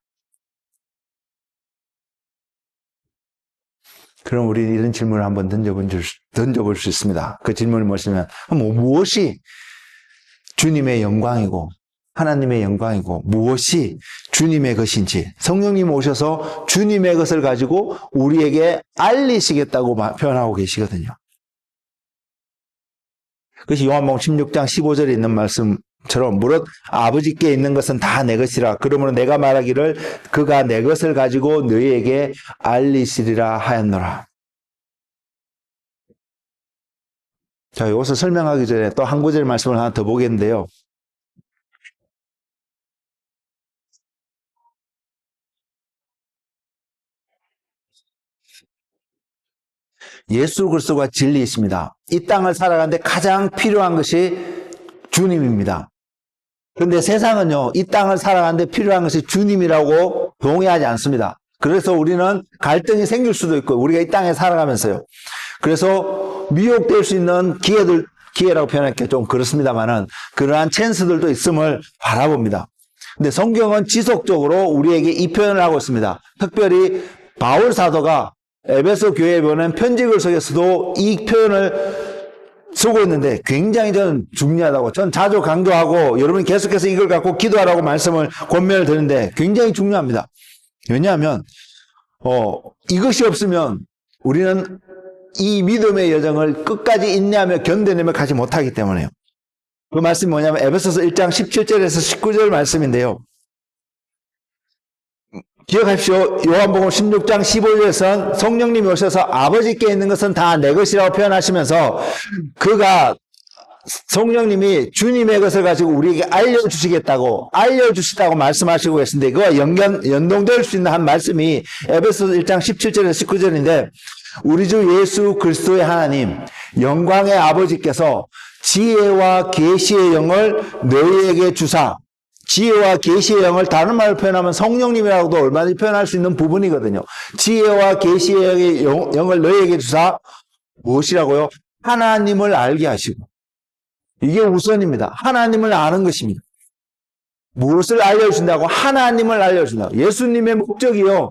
그럼 우리 이런 질문을 한번 던져볼 수 있습니다. 그 질문이 무엇이냐면 무엇이 주님의 영광이고 하나님의 영광이고 무엇이 주님의 것인지 성령님 오셔서 주님의 것을 가지고 우리에게 알리시겠다고 표현하고 계시거든요. 그것이 요한복음 16장 15절에 있는 말씀처럼 무릇 아버지께 있는 것은 다 내 것이라. 그러므로 내가 말하기를 그가 내 것을 가지고 너희에게 알리시리라 하였노라. 자, 이것을 설명하기 전에 또 한 구절 말씀을 하나 더 보겠는데요. 예수 그리스도가 진리이십니다. 이 땅을 살아가는데 가장 필요한 것이 주님입니다. 그런데 세상은요, 이 땅을 살아가는데 필요한 것이 주님이라고 동의하지 않습니다. 그래서 우리는 갈등이 생길 수도 있고, 우리가 이 땅에 살아가면서요. 그래서 미혹될 수 있는 기회라고 표현할게요. 좀 그렇습니다만은, 그러한 찬스들도 있음을 바라봅니다. 근데 성경은 지속적으로 우리에게 이 표현을 하고 있습니다. 특별히 바울 사도가 에베소 교회에 보낸 편지글 속에서도 이 표현을 쓰고 있는데 굉장히 저는 중요하다고, 전 자주 강조하고 여러분이 계속해서 이걸 갖고 기도하라고 말씀을 권면을 드리는데 굉장히 중요합니다. 왜냐하면 이것이 없으면 우리는 이 믿음의 여정을 끝까지 인내하며 견뎌내며 가지 못하기 때문에요. 그 말씀이 뭐냐면 에베소서 1장 17절에서 19절 말씀인데요. 기억하십시오. 요한복음 16장 15절에선 성령님이 오셔서 아버지께 있는 것은 다 내 것이라고 표현하시면서 그가 성령님이 주님의 것을 가지고 우리에게 알려주시다고 말씀하시고 계신데 그와 연동될 수 있는 한 말씀이 에베소서 1장 17절에서 19절인데 우리 주 예수 그리스도의 하나님 영광의 아버지께서 지혜와 계시의 영을 너희에게 주사, 지혜와 계시의 영을 다른 말로 표현하면 성령님이라고도 얼마든지 표현할 수 있는 부분이거든요. 지혜와 계시의 영을 너희에게 주사 무엇이라고요? 하나님을 알게 하시고. 이게 우선입니다. 하나님을 아는 것입니다. 무엇을 알려주신다고? 하나님을 알려준다고. 예수님의 목적이요.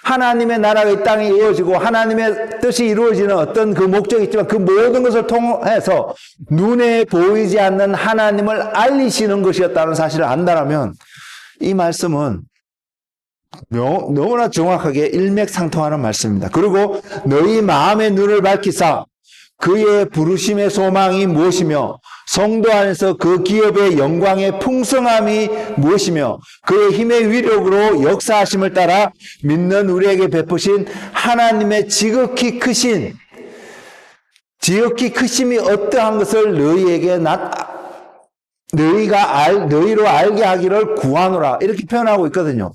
하나님의 나라가 이 땅에 이루어지고 하나님의 뜻이 이루어지는 어떤 그 목적이 있지만 그 모든 것을 통해서 눈에 보이지 않는 하나님을 알리시는 것이었다는 사실을 안다면 이 말씀은 너무나 정확하게 일맥상통하는 말씀입니다. 그리고 너희 마음의 눈을 밝히사 그의 부르심의 소망이 무엇이며 성도 안에서 그 기업의 영광의 풍성함이 무엇이며 그의 힘의 위력으로 역사하심을 따라 믿는 우리에게 베푸신 하나님의 지극히 크심이 어떠한 것을 너희로 알게 하기를 구하노라 이렇게 표현하고 있거든요.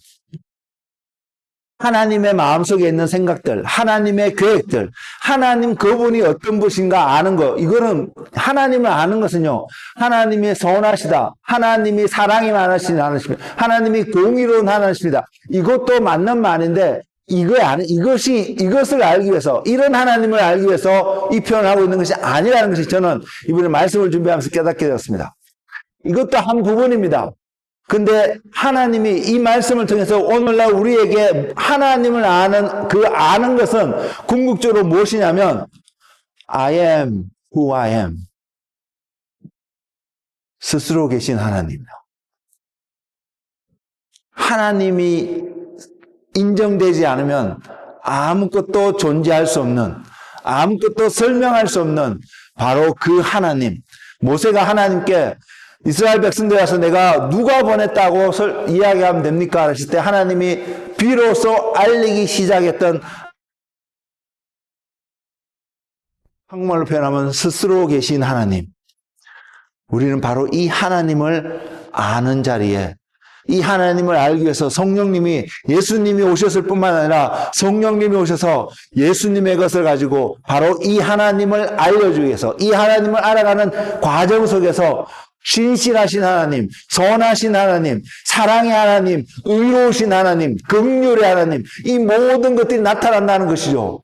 하나님의 마음속에 있는 생각들, 하나님의 계획들, 하나님 그분이 어떤 분인가 아는 거, 이거는 하나님을 아는 것은요, 하나님이 선하시다, 하나님이 사랑이 많으신 하나님입니다, 하나님이 공의로운 하나님입니다. 이것도 맞는 말인데, 이것을 알기 위해서, 이런 하나님을 알기 위해서 이 표현을 하고 있는 것이 아니라는 것이 저는 이번에 말씀을 준비하면서 깨닫게 되었습니다. 이것도 한 부분입니다. 근데 하나님이 이 말씀을 통해서 오늘날 우리에게 하나님을 아는 것은 궁극적으로 무엇이냐면 I am who I am. 스스로 계신 하나님이요. 하나님이 인정되지 않으면 아무것도 존재할 수 없는, 아무것도 설명할 수 없는 바로 그 하나님. 모세가 하나님께 이스라엘 백성들 와서 내가 누가 보냈다고 이야기하면 됩니까? 하실 때 하나님이 비로소 알리기 시작했던, 한국말로 표현하면 스스로 계신 하나님. 우리는 바로 이 하나님을 아는 자리에, 이 하나님을 알기 위해서 성령님이, 예수님이 오셨을 뿐만 아니라 성령님이 오셔서 예수님의 것을 가지고 바로 이 하나님을 알려주기 위해서, 이 하나님을 알아가는 과정 속에서 신실하신 하나님, 선하신 하나님, 사랑의 하나님, 의로우신 하나님, 긍휼의 하나님, 이 모든 것들이 나타난다는 것이죠.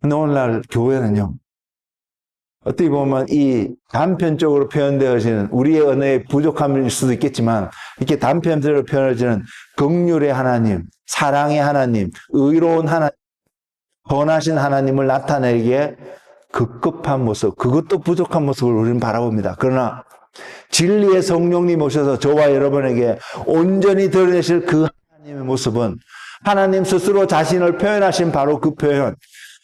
근데 오늘날 교회는요, 어떻게 보면 이 단편적으로 표현되어지는 우리의 언어의 부족함일 수도 있겠지만 이렇게 단편적으로 표현되어지는 긍휼의 하나님, 사랑의 하나님, 의로운 하나님, 선하신 하나님을 나타내기에 급급한 모습, 그것도 부족한 모습을 우리는 바라봅니다. 그러나 진리의 성령님 오셔서 저와 여러분에게 온전히 드러내실 그 하나님의 모습은 하나님 스스로 자신을 표현하신 바로 그 표현,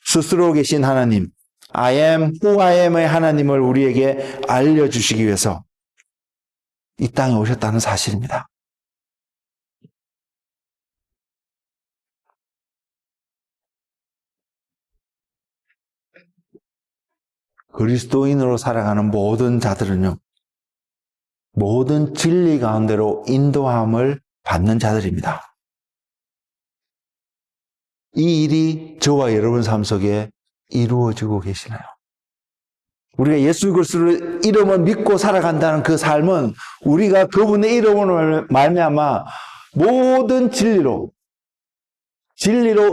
스스로 계신 하나님, I am who I am의 하나님을 우리에게 알려주시기 위해서 이 땅에 오셨다는 사실입니다. 그리스도인으로 살아가는 모든 자들은요, 모든 진리 가운데로 인도함을 받는 자들입니다. 이 일이 저와 여러분 삶 속에 이루어지고 계시나요? 우리가 예수 그리스도의 이름을 믿고 살아간다는 그 삶은 우리가 그분의 이름으로 말미암아 모든 진리로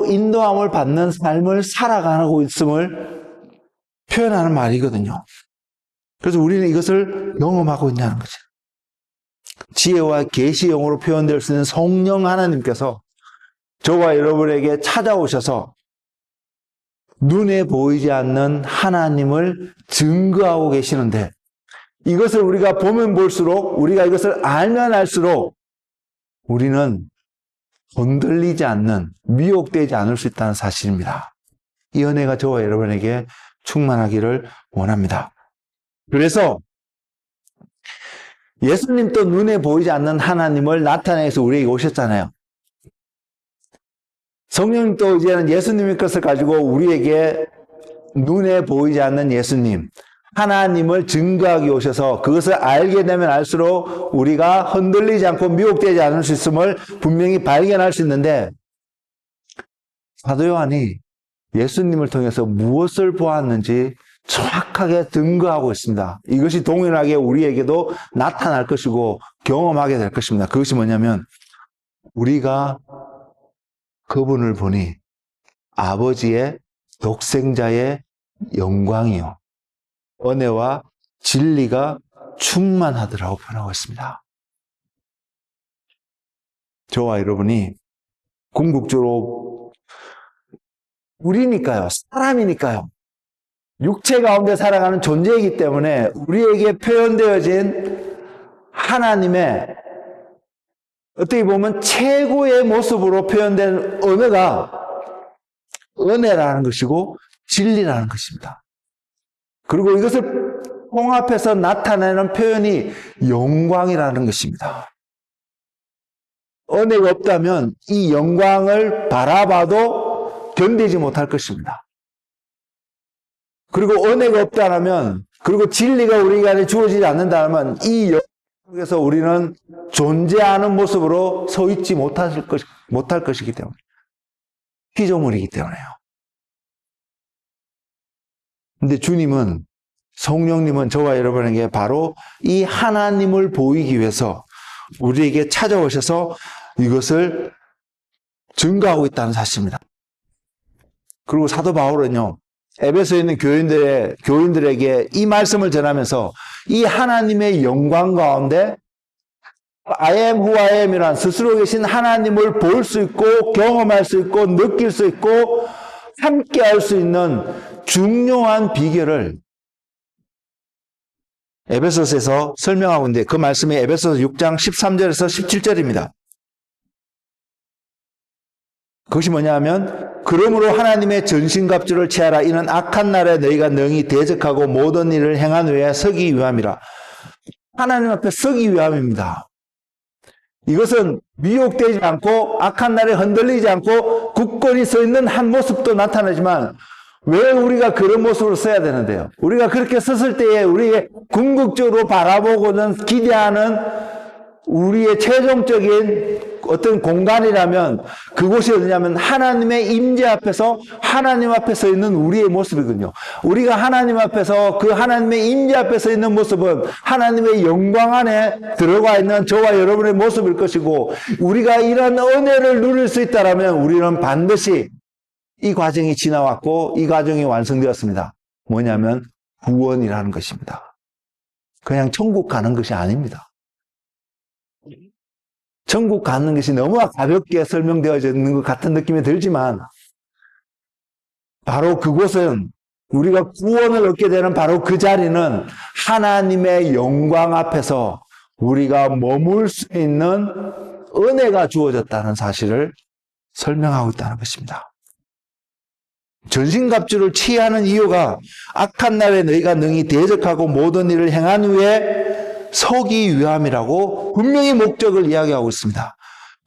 인도함을 받는 삶을 살아가고 있음을 표현하는 말이거든요. 그래서 우리는 이것을 경험하고 있냐는 거죠. 지혜와 계시의 영으로 표현될 수 있는 성령 하나님께서 저와 여러분에게 찾아오셔서 눈에 보이지 않는 하나님을 증거하고 계시는데, 이것을 우리가 보면 볼수록, 우리가 이것을 알면 알수록 우리는 흔들리지 않는, 미혹되지 않을 수 있다는 사실입니다. 이 은혜가 저와 여러분에게 충만하기를 원합니다. 그래서 예수님도 눈에 보이지 않는 하나님을 나타내서 우리에게 오셨잖아요. 성령님도 이제는 예수님의 것을 가지고 우리에게 눈에 보이지 않는 예수님, 하나님을 증거하기 오셔서 그것을 알게 되면 알수록 우리가 흔들리지 않고 미혹되지 않을 수 있음을 분명히 발견할 수 있는데, 사도 요한이 예수님을 통해서 무엇을 보았는지 정확하게 증거하고 있습니다. 이것이 동일하게 우리에게도 나타날 것이고 경험하게 될 것입니다. 그것이 뭐냐면, 우리가 그분을 보니 아버지의 독생자의 영광이요, 은혜와 진리가 충만하더라고 표현하고 있습니다. 저와 여러분이 궁극적으로 우리니까요, 사람이니까요, 육체 가운데 살아가는 존재이기 때문에 우리에게 표현되어진 하나님의 어떻게 보면 최고의 모습으로 표현된 은혜가 은혜라는 것이고 진리라는 것입니다. 그리고 이것을 통합해서 나타내는 표현이 영광이라는 것입니다. 은혜가 없다면 이 영광을 바라봐도 견디지 못할 것입니다. 그리고 은혜가 없다면, 그리고 진리가 우리 안에 주어지지 않는다면 이 영광 속에서 우리는 존재하는 모습으로 서 있지 못할 것이기 때문에, 피조물이기 때문에요. 근데 주님은, 성령님은 저와 여러분에게 바로 이 하나님을 보이기 위해서 우리에게 찾아오셔서 이것을 증거하고 있다는 사실입니다. 그리고 사도 바울은요, 에베소에 있는 교인들에게 이 말씀을 전하면서 이 하나님의 영광 가운데 I am who I am 이란 스스로 계신 하나님을 볼 수 있고 경험할 수 있고 느낄 수 있고 함께 할 수 있는 중요한 비결을 에베소서에서 설명하고 있는데, 그 말씀이 에베소서 6장 13절에서 17절입니다. 그것이 뭐냐 하면, 그러므로 하나님의 전신갑주를 취하라. 이는 악한 날에 너희가 능히 대적하고 모든 일을 행한 후에 서기 위함이라. 하나님 앞에 서기 위함입니다. 이것은 미혹되지 않고 악한 날에 흔들리지 않고 굳건히 서 있는 한 모습도 나타나지만, 왜 우리가 그런 모습으로 서야 되는데요? 우리가 그렇게 섰을 때에 우리의 궁극적으로 바라보고는 기대하는 우리의 최종적인 어떤 공간이라면 그곳이 어디냐면 하나님의 임재 앞에서, 하나님 앞에 서 있는 우리의 모습이거든요. 우리가 하나님 앞에서, 그 하나님의 임재 앞에 서 있는 모습은 하나님의 영광 안에 들어가 있는 저와 여러분의 모습일 것이고, 우리가 이런 은혜를 누릴 수 있다면 우리는 반드시 이 과정이 지나왔고 이 과정이 완성되었습니다. 뭐냐면 구원이라는 것입니다. 그냥 천국 가는 것이 아닙니다. 천국 가는 것이 너무 가볍게 설명되어져 있는 것 같은 느낌이 들지만, 바로 그곳은 우리가 구원을 얻게 되는 바로 그 자리는 하나님의 영광 앞에서 우리가 머물 수 있는 은혜가 주어졌다는 사실을 설명하고 있다는 것입니다. 전신갑주를 취하는 이유가 악한 날에 너희가 능히 대적하고 모든 일을 행한 후에 서기 위함이라고 분명히 목적을 이야기하고 있습니다.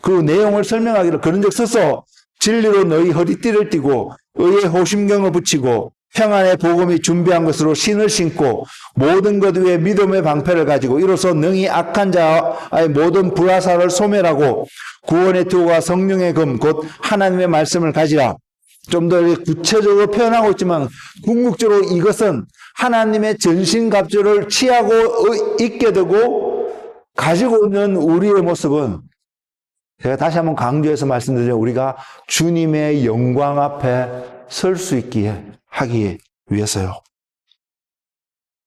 그 내용을 설명하기를 그런즉 서서 진리로 너희 허리띠를 띠고 의의 호심경을 붙이고 평안의 복음이 준비한 것으로 신을 신고 모든 것 위에 믿음의 방패를 가지고 이로써 능히 악한 자의 모든 불화살을 소멸하고 구원의 투구와 성령의 금 곧 하나님의 말씀을 가지라. 좀 더 구체적으로 표현하고 있지만 궁극적으로 이것은 하나님의 전신갑주를 취하고 있게 되고 가지고 있는 우리의 모습은 제가 다시 한번 강조해서 말씀드리면 우리가 주님의 영광 앞에 설 수 있기에 하기 위해서요.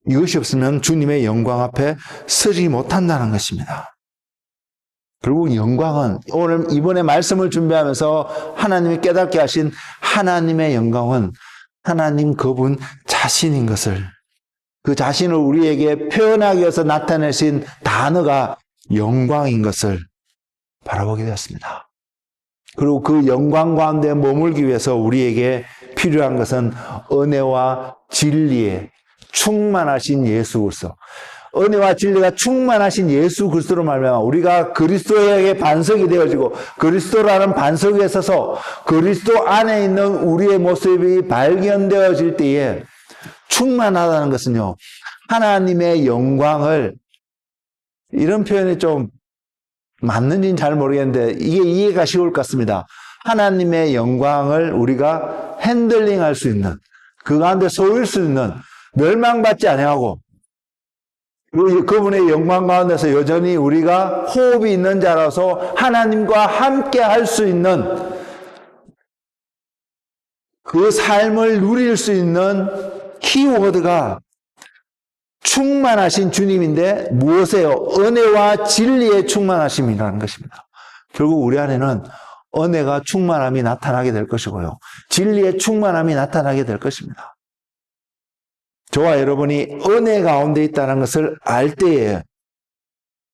이것이 없으면 주님의 영광 앞에 서지 못한다는 것입니다. 결국 영광은 오늘 이번에 말씀을 준비하면서 하나님이 깨닫게 하신 하나님의 영광은 하나님 그분 자신인 것을, 그 자신을 우리에게 표현하기 위해서 나타내신 단어가 영광인 것을 바라보게 되었습니다. 그리고 그 영광 가운데 머물기 위해서 우리에게 필요한 것은 은혜와 진리에 충만하신 예수 그리스도. 은혜와 진리가 충만하신 예수 그리스도로 말미암아 우리가 그리스도에게 반석이 되어지고 그리스도라는 반석 위에 서서 그리스도 안에 있는 우리의 모습이 발견되어질 때에 충만하다는 것은요, 하나님의 영광을, 이런 표현이 좀 맞는지는 잘 모르겠는데 이게 이해가 쉬울 것 같습니다. 하나님의 영광을 우리가 핸들링할 수 있는, 그 가운데 소유할 수 있는, 멸망받지 아니하고 그분의 영광 가운데서 여전히 우리가 호흡이 있는 자라서 하나님과 함께 할 수 있는 그 삶을 누릴 수 있는 키워드가 충만하신 주님인데 무엇이에요? 은혜와 진리의 충만하심이라는 것입니다. 결국 우리 안에는 은혜가 충만함이 나타나게 될 것이고요, 진리의 충만함이 나타나게 될 것입니다. 저와 여러분이 은혜 가운데 있다는 것을 알 때에,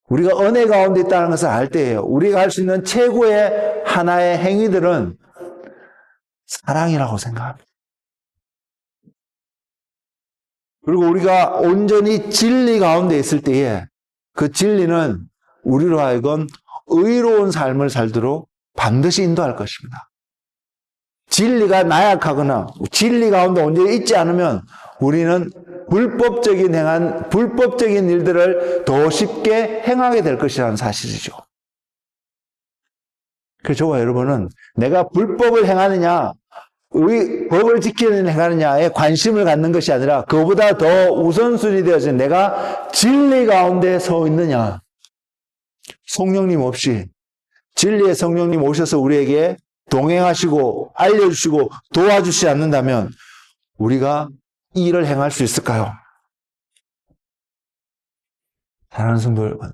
우리가 은혜 가운데 있다는 것을 알 때에요, 우리가 할 수 있는 최고의 하나의 행위들은 사랑이라고 생각합니다. 그리고 우리가 온전히 진리 가운데 있을 때에 그 진리는 우리로 하여금 의로운 삶을 살도록 반드시 인도할 것입니다. 진리가 나약하거나 진리 가운데 온전히 있지 않으면 우리는 불법적인 일들을 더 쉽게 행하게 될 것이라는 사실이죠. 그래서 저와 여러분은 내가 불법을 행하느냐, 법을 지키는 행하느냐에 관심을 갖는 것이 아니라 그보다 더 우선순위 되어진 내가 진리 가운데 서 있느냐. 성령님 없이, 진리의 성령님 오셔서 우리에게 동행하시고 알려주시고 도와주시지 않는다면 우리가 이 일을 행할 수 있을까요? 사랑하는 성도 여러분,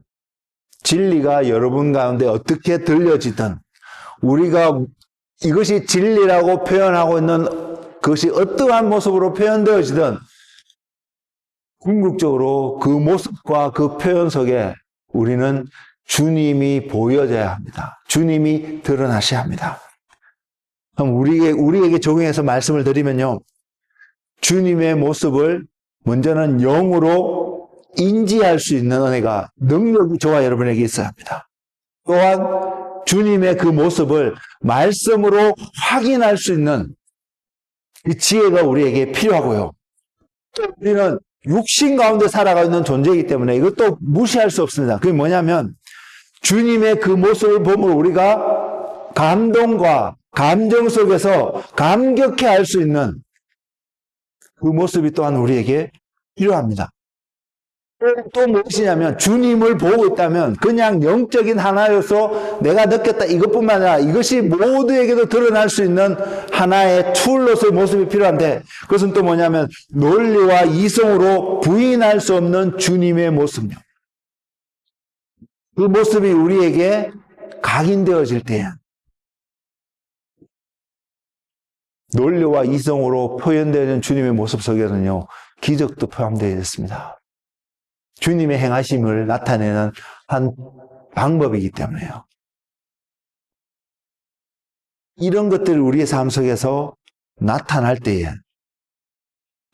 진리가 여러분 가운데 어떻게 들려지든, 우리가 이것이 진리라고 표현하고 있는 그것이 어떠한 모습으로 표현되어지든 궁극적으로 그 모습과 그 표현 속에 우리는 주님이 보여져야 합니다. 주님이 드러나셔야 합니다. 그럼 우리에게 적용해서 말씀을 드리면요, 주님의 모습을 먼저는 영으로 인지할 수 있는 은혜가, 능력이 저와 여러분에게 있어야 합니다. 또한 주님의 그 모습을 말씀으로 확인할 수 있는 이 지혜가 우리에게 필요하고요. 또 우리는 육신 가운데 살아가고 있는 존재이기 때문에 이것도 무시할 수 없습니다. 그게 뭐냐면 주님의 그 모습을 보면 우리가 감동과 감정 속에서 감격해 할 수 있는 그 모습이 또한 우리에게 필요합니다. 또 무엇이냐면 주님을 보고 있다면 그냥 영적인 하나여서 내가 느꼈다 이것뿐만 아니라 이것이 모두에게도 드러날 수 있는 하나의 툴로서의 모습이 필요한데, 그것은 또 뭐냐면 논리와 이성으로 부인할 수 없는 주님의 모습이요. 그 모습이 우리에게 각인되어질 때 논리와 이성으로 표현되는 주님의 모습 속에는요, 기적도 포함되어 있습니다. 주님의 행하심을 나타내는 한 방법이기 때문에요. 이런 것들이 우리의 삶 속에서 나타날 때에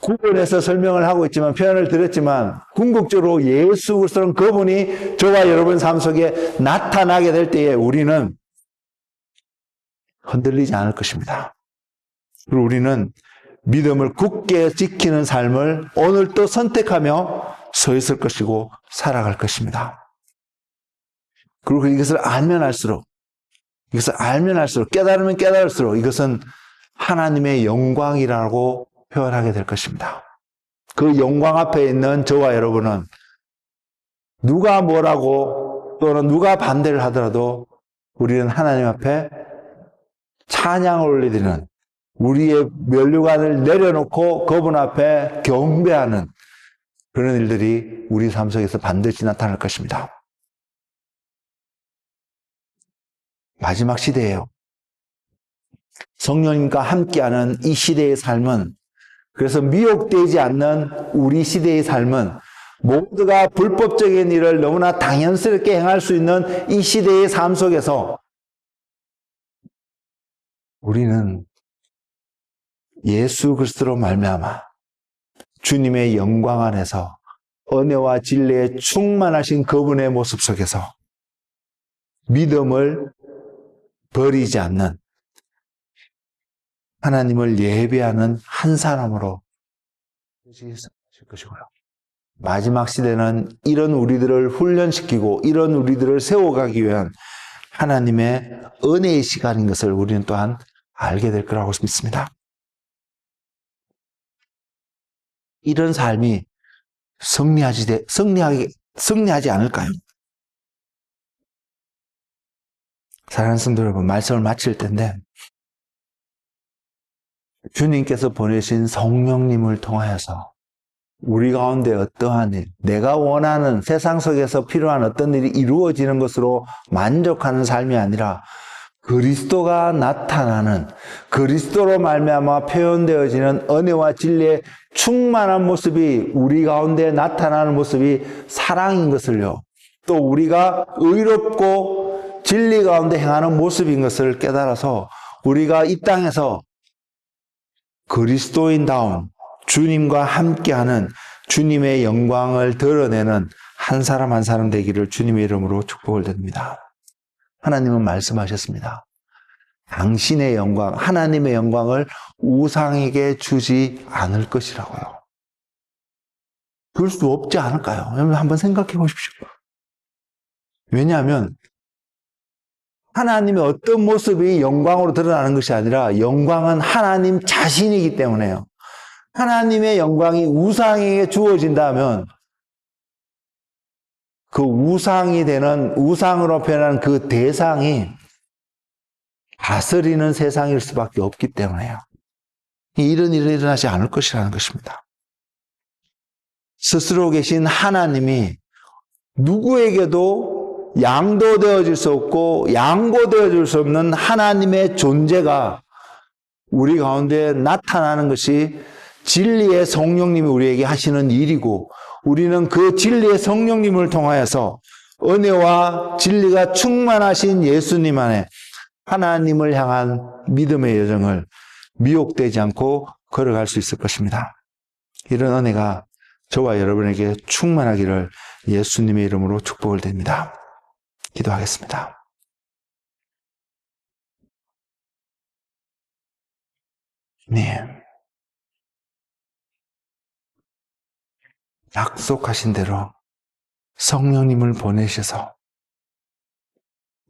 구분해서 설명을 하고 있지만, 표현을 드렸지만, 궁극적으로 예수 그리스도는 그분이 저와 여러분 삶 속에 나타나게 될 때에 우리는 흔들리지 않을 것입니다. 그리고 우리는 믿음을 굳게 지키는 삶을 오늘 또 선택하며 서 있을 것이고 살아갈 것입니다. 그리고 이것을 알면 알수록, 깨달으면 깨달을수록 이것은 하나님의 영광이라고 표현하게 될 것입니다. 그 영광 앞에 있는 저와 여러분은 누가 뭐라고 또는 누가 반대를 하더라도 우리는 하나님 앞에 찬양을 올리드리는, 우리의 면류관을 내려놓고 그분 앞에 경배하는 그런 일들이 우리 삶 속에서 반드시 나타날 것입니다. 마지막 시대예요. 성령님과 함께하는 이 시대의 삶은, 그래서 미혹되지 않는 우리 시대의 삶은, 모두가 불법적인 일을 너무나 당연스럽게 행할 수 있는 이 시대의 삶 속에서 우리는 예수 그리스도로 말미암아 주님의 영광 안에서 은혜와 진리에 충만하신 그분의 모습 속에서 믿음을 버리지 않는, 하나님을 예배하는 한 사람으로 되실 것이고요. 마지막 시대는 이런 우리들을 훈련시키고 이런 우리들을 세워가기 위한 하나님의 은혜의 시간인 것을 우리는 또한 알게 될 거라고 믿습니다. 이런 삶이 승리하지 않을까요? 사랑하는 성도 여러분, 말씀을 마칠 텐데, 주님께서 보내신 성령님을 통하여서 우리 가운데 어떠한 일, 내가 원하는 세상 속에서 필요한 어떤 일이 이루어지는 것으로 만족하는 삶이 아니라 그리스도가 나타나는, 그리스도로 말미암아 표현되어지는 은혜와 진리의 충만한 모습이, 우리 가운데 나타나는 모습이 사랑인 것을요, 또 우리가 의롭고 진리 가운데 행하는 모습인 것을 깨달아서 우리가 이 땅에서 그리스도인다운 주님과 함께하는 주님의 영광을 드러내는 한 사람 한 사람 되기를 주님의 이름으로 축복을 드립니다. 하나님은 말씀하셨습니다. 당신의 영광, 하나님의 영광을 우상에게 주지 않을 것이라고요. 그럴 수 없지 않을까요? 여러분 한번 생각해 보십시오. 왜냐하면 하나님의 어떤 모습이 영광으로 드러나는 것이 아니라 영광은 하나님 자신이기 때문에요. 하나님의 영광이 우상에게 주어진다면 그 우상이 되는, 우상으로 표현하는 그 대상이 다스리는 세상일 수밖에 없기 때문에요. 이런 일이 일어나지 않을 것이라는 것입니다. 스스로 계신 하나님이 누구에게도 양도되어질 수 없고 양보되어질 수 없는 하나님의 존재가 우리 가운데 나타나는 것이 진리의 성령님이 우리에게 하시는 일이고, 우리는 그 진리의 성령님을 통하여서 은혜와 진리가 충만하신 예수님 안에 하나님을 향한 믿음의 여정을 미혹되지 않고 걸어갈 수 있을 것입니다. 이런 은혜가 저와 여러분에게 충만하기를 예수님의 이름으로 축복을 드립니다. 기도하겠습니다. 네. 약속하신 대로 성령님을 보내셔서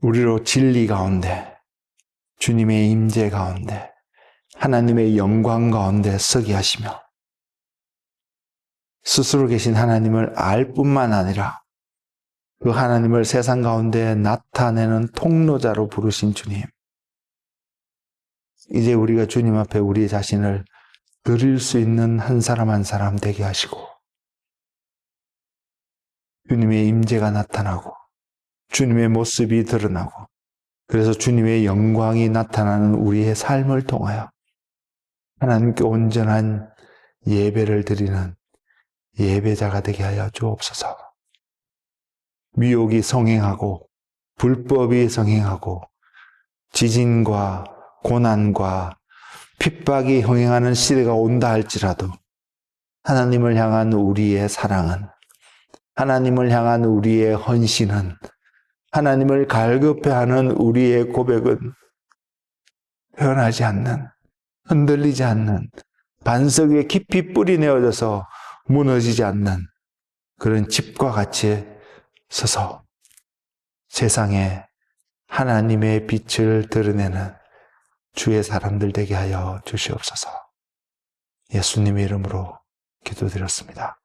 우리로 진리 가운데, 주님의 임재 가운데, 하나님의 영광 가운데 서게 하시며 스스로 계신 하나님을 알 뿐만 아니라 그 하나님을 세상 가운데 나타내는 통로자로 부르신 주님, 이제 우리가 주님 앞에 우리 자신을 드릴 수 있는 한 사람 한 사람 되게 하시고 주님의 임재가 나타나고 주님의 모습이 드러나고, 그래서 주님의 영광이 나타나는 우리의 삶을 통하여 하나님께 온전한 예배를 드리는 예배자가 되게 하여 주옵소서. 미혹이 성행하고 불법이 성행하고 지진과 고난과 핍박이 흥행하는 시대가 온다 할지라도 하나님을 향한 우리의 사랑은, 하나님을 향한 우리의 헌신은, 하나님을 갈급해하는 우리의 고백은 변하지 않는, 흔들리지 않는, 반석 위에 깊이 뿌리 내어져서 무너지지 않는 그런 집과 같이 서서 세상에 하나님의 빛을 드러내는 주의 사람들 되게 하여 주시옵소서. 예수님의 이름으로 기도드렸습니다.